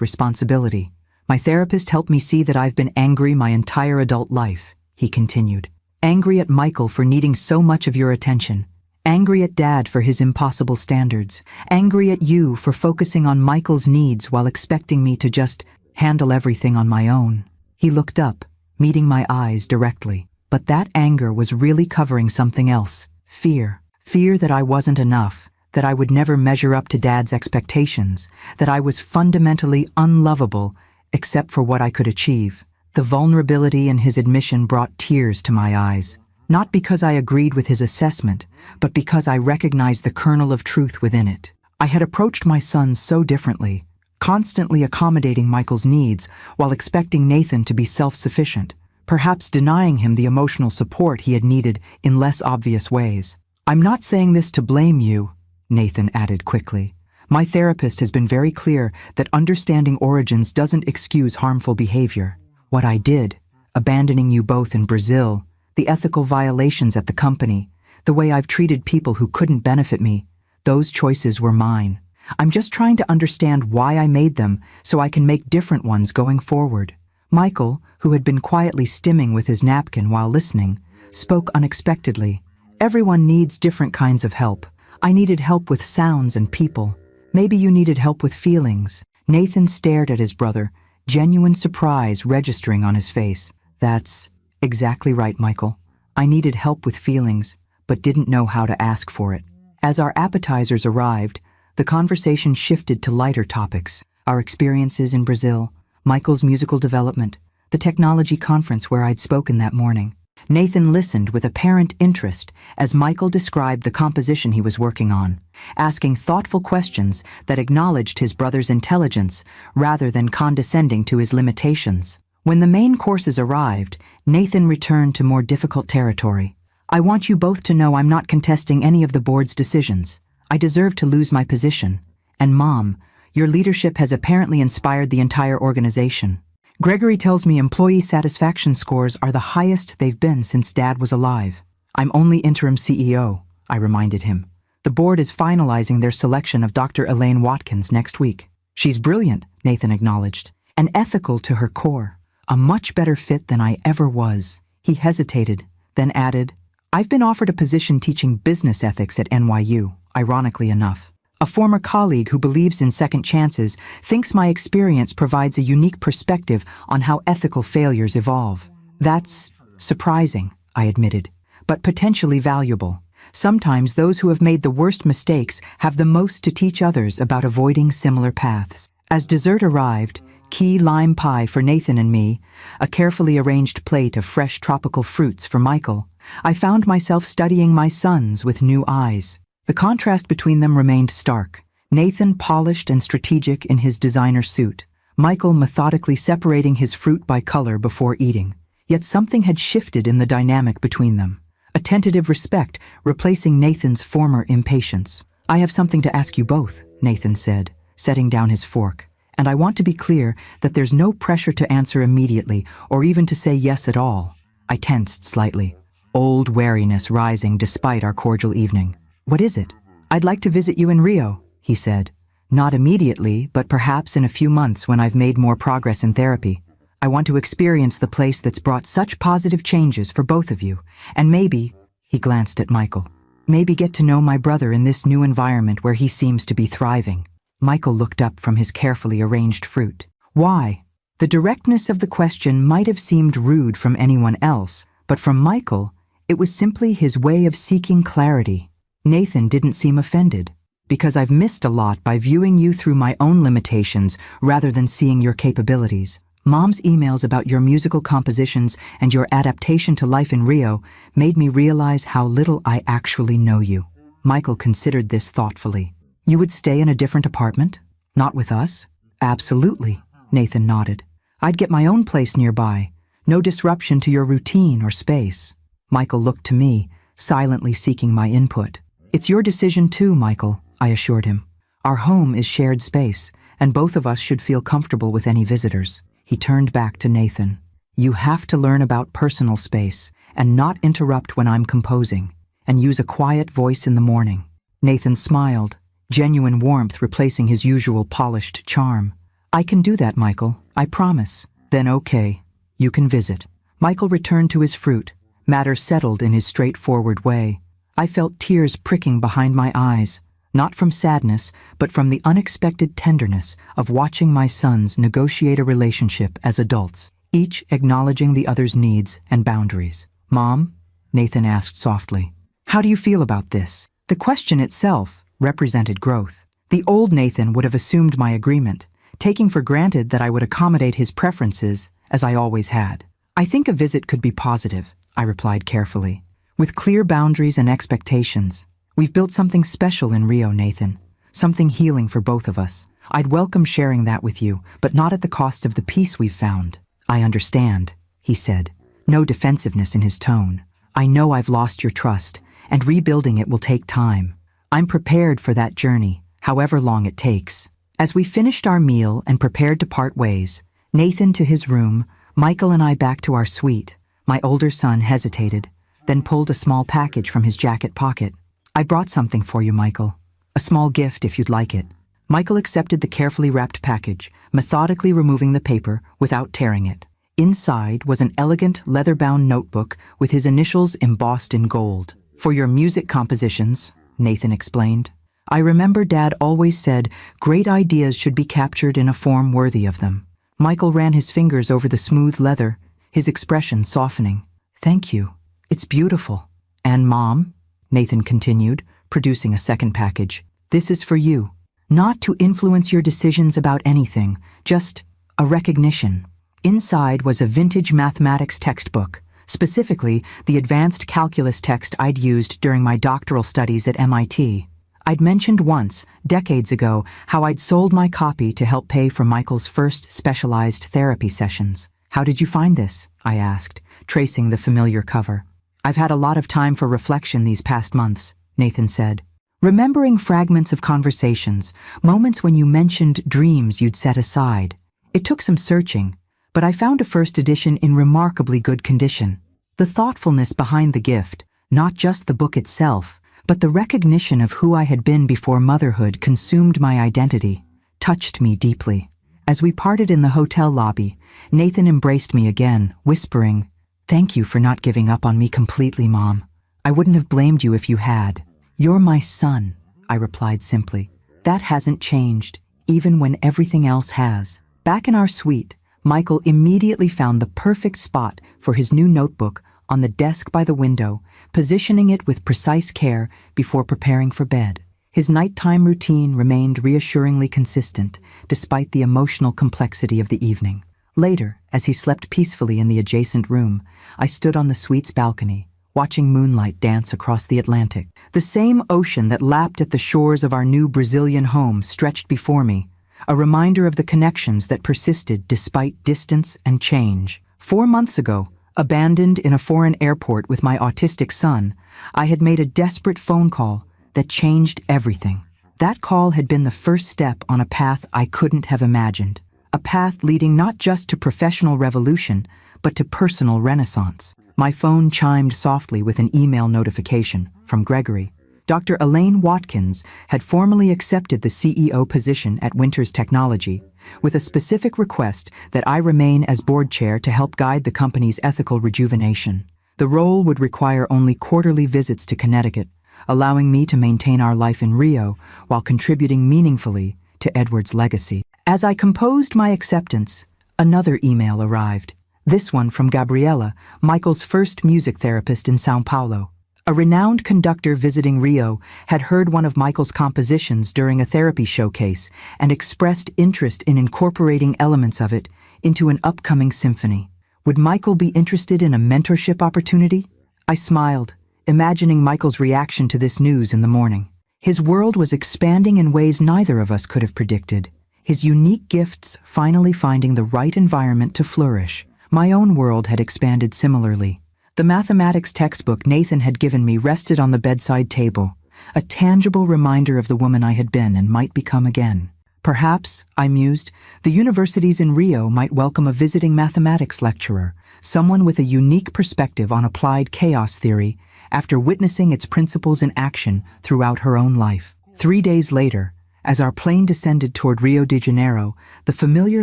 responsibility. "My therapist helped me see that I've been angry my entire adult life," he continued. "Angry at Michael for needing so much of your attention. Angry at Dad for his impossible standards. Angry at you for focusing on Michael's needs while expecting me to just handle everything on my own." He looked up, meeting my eyes directly. But that anger was really covering something else. Fear. Fear that I wasn't enough, that I would never measure up to Dad's expectations, that I was fundamentally unlovable except for what I could achieve. The vulnerability in his admission brought tears to my eyes, not because I agreed with his assessment, but because I recognized the kernel of truth within it. I had approached my son so differently, constantly accommodating Michael's needs while expecting Nathan to be self-sufficient, perhaps denying him the emotional support he had needed in less obvious ways. "I'm not saying this to blame you," Nathan added quickly. "My therapist has been very clear that understanding origins doesn't excuse harmful behavior. What I did, abandoning you both in Brazil, the ethical violations at the company, the way I've treated people who couldn't benefit me, those choices were mine. I'm just trying to understand why I made them so I can make different ones going forward." Michael, who had been quietly stimming with his napkin while listening, spoke unexpectedly. "Everyone needs different kinds of help. I needed help with sounds and people. Maybe you needed help with feelings." Nathan stared at his brother, genuine surprise registering on his face. "That's exactly right, Michael. I needed help with feelings, but didn't know how to ask for it." As our appetizers arrived, the conversation shifted to lighter topics: our experiences in Brazil, Michael's musical development, the technology conference where I'd spoken that morning. Nathan listened with apparent interest as Michael described the composition he was working on, asking thoughtful questions that acknowledged his brother's intelligence rather than condescending to his limitations. When the main courses arrived, Nathan returned to more difficult territory. "I want you both to know I'm not contesting any of the board's decisions. I deserve to lose my position. And Mom, your leadership has apparently inspired the entire organization. Gregory tells me employee satisfaction scores are the highest they've been since Dad was alive. I'm only interim CEO," I reminded him. "The board is finalizing their selection of Dr. Elaine Watkins next week. She's brilliant," Nathan acknowledged, "and ethical to her core. A much better fit than I ever was." He hesitated, then added, "I've been offered a position teaching business ethics at NYU, ironically enough. A former colleague who believes in second chances thinks my experience provides a unique perspective on how ethical failures evolve." "That's surprising," I admitted, "but potentially valuable. Sometimes those who have made the worst mistakes have the most to teach others about avoiding similar paths." As dessert arrived, key lime pie for Nathan and me, a carefully arranged plate of fresh tropical fruits for Michael, I found myself studying my sons with new eyes. The contrast between them remained stark. Nathan polished and strategic in his designer suit, Michael methodically separating his fruit by color before eating. Yet something had shifted in the dynamic between them, a tentative respect replacing Nathan's former impatience. "I have something to ask you both," Nathan said, setting down his fork, "and I want to be clear that there's no pressure to answer immediately or even to say yes at all." I tensed slightly, old wariness rising despite our cordial evening. "What is it?" "I'd like to visit you in Rio," he said. "Not immediately, but perhaps in a few months when I've made more progress in therapy. I want to experience the place that's brought such positive changes for both of you, and maybe," he glanced at Michael, "maybe get to know my brother in this new environment where he seems to be thriving." Michael looked up from his carefully arranged fruit. "Why?" The directness of the question might have seemed rude from anyone else, but from Michael, it was simply his way of seeking clarity. Nathan didn't seem offended. "Because I've missed a lot by viewing you through my own limitations rather than seeing your capabilities. Mom's emails about your musical compositions and your adaptation to life in Rio made me realize how little I actually know you." Michael considered this thoughtfully. "You would stay in a different apartment? Not with us?" "Absolutely," Nathan nodded. "I'd get my own place nearby. No disruption to your routine or space." Michael looked to me, silently seeking my input. "It's your decision too, Michael," I assured him. "Our home is shared space, and both of us should feel comfortable with any visitors." He turned back to Nathan. "You have to learn about personal space and not interrupt when I'm composing, and use a quiet voice in the morning." Nathan smiled, genuine warmth replacing his usual polished charm. "I can do that, Michael, I promise." "Then okay, you can visit." Michael returned to his fruit, matters settled in his straightforward way. I felt tears pricking behind my eyes, not from sadness, but from the unexpected tenderness of watching my sons negotiate a relationship as adults. each acknowledging the other's needs and boundaries. "Mom?" Nathan asked softly. "How do you feel about this?" The question itself represented growth. The old Nathan would have assumed my agreement, taking for granted that I would accommodate his preferences, as I always had. "I think a visit could be positive," I replied carefully. "With clear boundaries and expectations. We've built something special in Rio, Nathan. Something healing for both of us. I'd welcome sharing that with you, but not at the cost of the peace we've found." "I understand," he said, no defensiveness in his tone. "I know I've lost your trust, and rebuilding it will take time. I'm prepared for that journey, however long it takes." As we finished our meal and prepared to part ways, Nathan to his room, Michael and I back to our suite, my older son hesitated, then pulled a small package from his jacket pocket. "I brought something for you, Michael. A small gift if you'd like it." Michael accepted the carefully wrapped package, methodically removing the paper without tearing it. Inside was an elegant leather-bound notebook with his initials embossed in gold. "For your music compositions," Nathan explained. "I remember Dad always said great ideas should be captured in a form worthy of them." Michael ran his fingers over the smooth leather, his expression softening. "Thank you. It's beautiful." "And Mom," Nathan continued, producing a second package. "This is for you. Not to influence your decisions about anything, just a recognition." Inside was a vintage mathematics textbook, specifically the advanced calculus text I'd used during my doctoral studies at MIT. I'd mentioned once, decades ago, how I'd sold my copy to help pay for Michael's first specialized therapy sessions. "How did you find this?" I asked, tracing the familiar cover. "I've had a lot of time for reflection these past months," Nathan said. "Remembering fragments of conversations, moments when you mentioned dreams you'd set aside. It took some searching, but I found a first edition in remarkably good condition. The thoughtfulness behind the gift, not just the book itself, but the recognition of who I had been before motherhood consumed my identity, touched me deeply." As we parted in the hotel lobby, Nathan embraced me again, whispering, "Thank you for not giving up on me completely, Mom. I wouldn't have blamed you if you had." "You're my son," I replied simply. "That hasn't changed, even when everything else has." Back in our suite, Michael immediately found the perfect spot for his new notebook on the desk by the window, positioning it with precise care before preparing for bed. His nighttime routine remained reassuringly consistent, despite the emotional complexity of the evening. Later, as he slept peacefully in the adjacent room, I stood on the suite's balcony, watching moonlight dance across the Atlantic. The same ocean that lapped at the shores of our new Brazilian home stretched before me, a reminder of the connections that persisted despite distance and change. 4 months ago, abandoned in a foreign airport with my autistic son, I had made a desperate phone call that changed everything. That call had been the first step on a path I couldn't have imagined, a path leading not just to professional revolution, but to personal renaissance. My phone chimed softly with an email notification from Gregory. Dr. Elaine Watkins had formally accepted the CEO position at Winters Technology, with a specific request that I remain as board chair to help guide the company's ethical rejuvenation. The role would require only quarterly visits to Connecticut, allowing me to maintain our life in Rio while contributing meaningfully to Edward's legacy. As I composed my acceptance, another email arrived. This one from Gabriela, Michael's first music therapist in São Paulo. A renowned conductor visiting Rio had heard one of Michael's compositions during a therapy showcase and expressed interest in incorporating elements of it into an upcoming symphony. Would Michael be interested in a mentorship opportunity? I smiled, imagining Michael's reaction to this news in the morning. His world was expanding in ways neither of us could have predicted, his unique gifts finally finding the right environment to flourish. My own world had expanded similarly. The mathematics textbook Nathan had given me rested on the bedside table, a tangible reminder of the woman I had been and might become again. Perhaps, I mused, the universities in Rio might welcome a visiting mathematics lecturer, someone with a unique perspective on applied chaos theory, after witnessing its principles in action throughout her own life. 3 days later, as our plane descended toward Rio de Janeiro, the familiar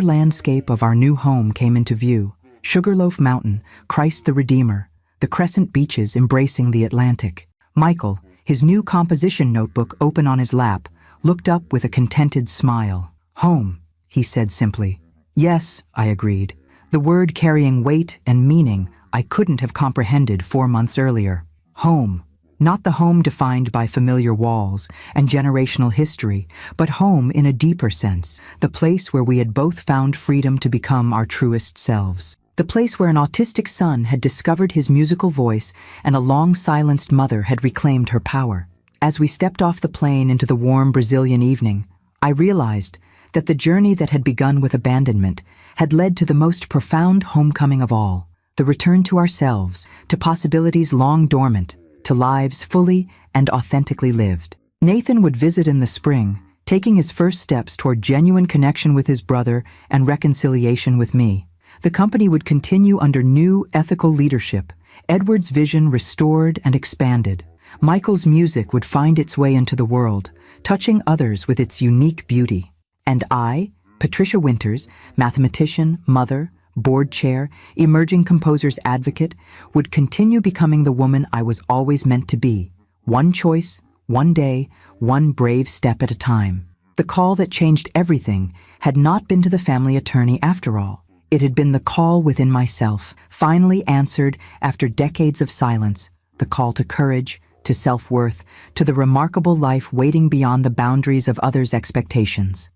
landscape of our new home came into view. Sugarloaf Mountain, Christ the Redeemer, the crescent beaches embracing the Atlantic. Michael, his new composition notebook open on his lap, looked up with a contented smile. "Home," he said simply. "Yes," I agreed, the word carrying weight and meaning I couldn't have comprehended 4 months earlier. Home. Not the home defined by familiar walls and generational history, but home in a deeper sense, the place where we had both found freedom to become our truest selves. The place where an autistic son had discovered his musical voice and a long-silenced mother had reclaimed her power. As we stepped off the plane into the warm Brazilian evening, I realized that the journey that had begun with abandonment had led to the most profound homecoming of all, the return to ourselves, to possibilities long dormant, to lives fully and authentically lived. Nathan would visit in the spring, taking his first steps toward genuine connection with his brother and reconciliation with me. The company would continue under new ethical leadership, Edward's vision restored and expanded. Michael's music would find its way into the world, touching others with its unique beauty. And I, Patricia Winters, mathematician, mother, board chair, emerging composer's advocate, would continue becoming the woman I was always meant to be. One choice, one day, one brave step at a time. The call that changed everything had not been to the family attorney after all. It had been the call within myself, finally answered after decades of silence, the call to courage, to self-worth, to the remarkable life waiting beyond the boundaries of others' expectations.